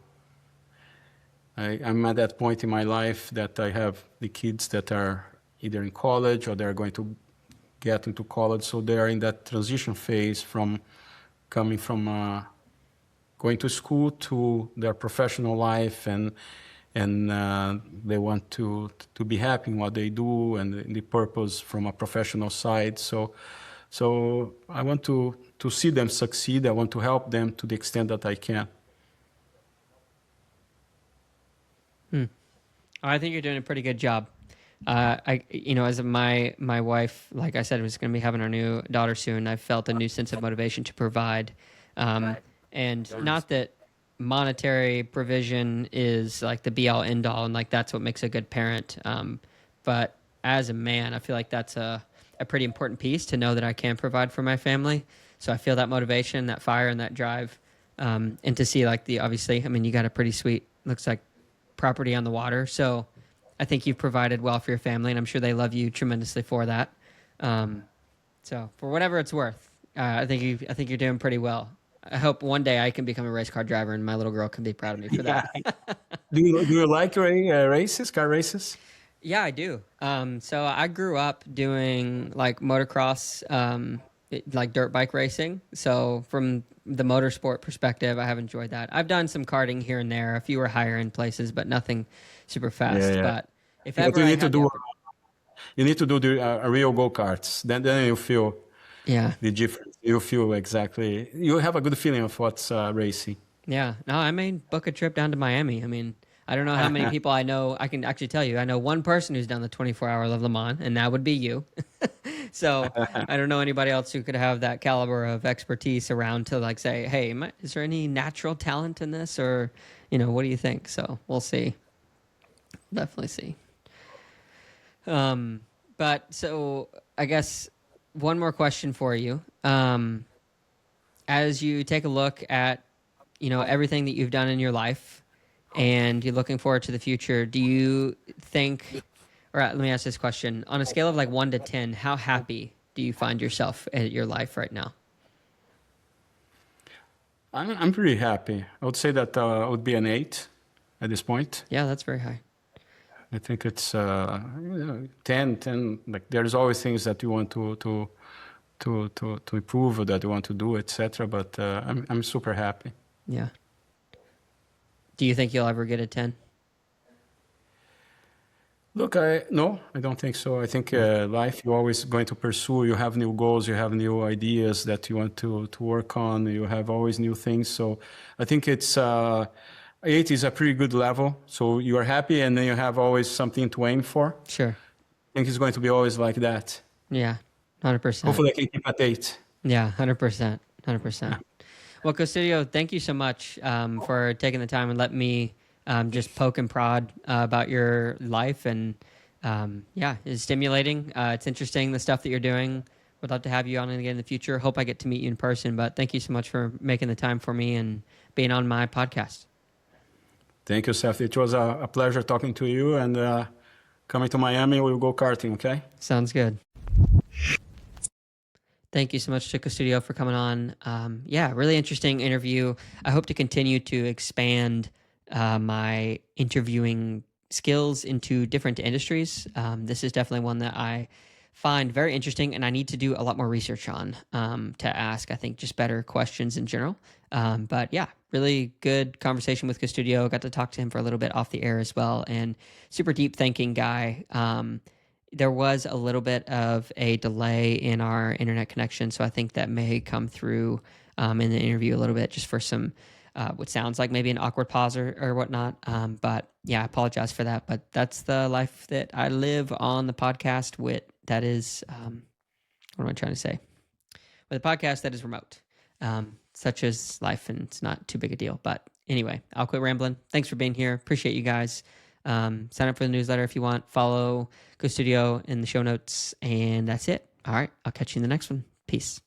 I'm at that point in my life that I have the kids that are either in college or they're going to get into college. So they are in that transition phase from coming from going to school to their professional life, and they want to be happy in what they do and the purpose from a professional side. So I want to see them succeed. I want to help them to the extent that I can. Hmm. I think you're doing a pretty good job. As my wife, like I said, was going to be having our new daughter soon. I felt a new sense of motivation to provide, um, and not that monetary provision is like the be all end all, and like that's what makes a good parent. But as a man, I feel like that's a pretty important piece to know that I can provide for my family. So I feel that motivation, that fire, and that drive, and to see like the obviously, I mean, you got a pretty sweet looks like property on the water. So I think you've provided well for your family, and I'm sure they love you tremendously for that. Um, so for whatever it's worth, I think you're doing pretty well. I hope one day I can become a race car driver, and my little girl can be proud of me for Yeah. that. Do you like races, car races? Yeah, I do. So I grew up doing like motocross, like dirt bike racing. So from the motorsport perspective, I have enjoyed that. I've done some karting here and there, a few are higher end places, but nothing super Yeah, fast. yeah. But if What ever you I need to had the do, opportunity, you need to do the real go-karts. Then you feel Yeah. the difference. You feel exactly, you have a good feeling of what's racing. Yeah. No, I may book a trip down to Miami. I mean, I don't know how many people I know. I can actually tell you, I know one person who's done the 24-hour Le Mans, and that would be you. So I don't know anybody else who could have that caliber of expertise around to like say, hey, is there any natural talent in this? Or, what do you think? So we'll see. Definitely see. But so I guess one more question for you. As you take a look at, everything that you've done in your life and you're looking forward to the future, do you think, or let me ask this question, on a scale of like 1 to 10, how happy do you find yourself at your life right now? I'm pretty happy. I would say that it would be an 8 at this point. Yeah, that's very high. I think it's 10. Like there's always things that you want to improve or that you want to do, etc. But I'm super happy. Yeah. Do you think you'll ever get a 10? Look, no, I don't think so. I think life, you're always going to pursue. You have new goals, you have new ideas that you want to work on. You have always new things. So I think it's 8 is a pretty good level. So you are happy, and then you have always something to aim for. Sure. I think it's going to be always like that. Yeah, 100%. Hopefully I can keep at 8. Yeah, 100%. 100%. Well, Custodio, thank you so much for taking the time and letting me just poke and prod about your life. And yeah, it's stimulating. It's interesting, the stuff that you're doing. Would love to have you on again in the future. Hope I get to meet you in person. But thank you so much for making the time for me and being on my podcast. Thank you, Seth. It was a pleasure talking to you. And coming to Miami, we'll go karting, okay? Sounds good. Thank you so much to Custodio for coming on. Yeah, really interesting interview. I hope to continue to expand my interviewing skills into different industries. This is definitely one that I find very interesting, and I need to do a lot more research on to ask, I think, just better questions in general. But yeah, really good conversation with Custodio. Got to talk to him for a little bit off the air as well, and super deep thinking guy. There was a little bit of a delay in our internet connection, so I think that may come through in the interview a little bit, just for some what sounds like maybe an awkward pause or whatnot. But yeah, I apologize for that. But that's the life that I live on the podcast with. That is, what am I trying to say? With a podcast that is remote, such as life, and it's not too big a deal. But anyway, I'll quit rambling. Thanks for being here. Appreciate you guys. Sign up for the newsletter if you want. Follow Custodio in the show notes, and that's it. All right, I'll catch you in the next one. Peace.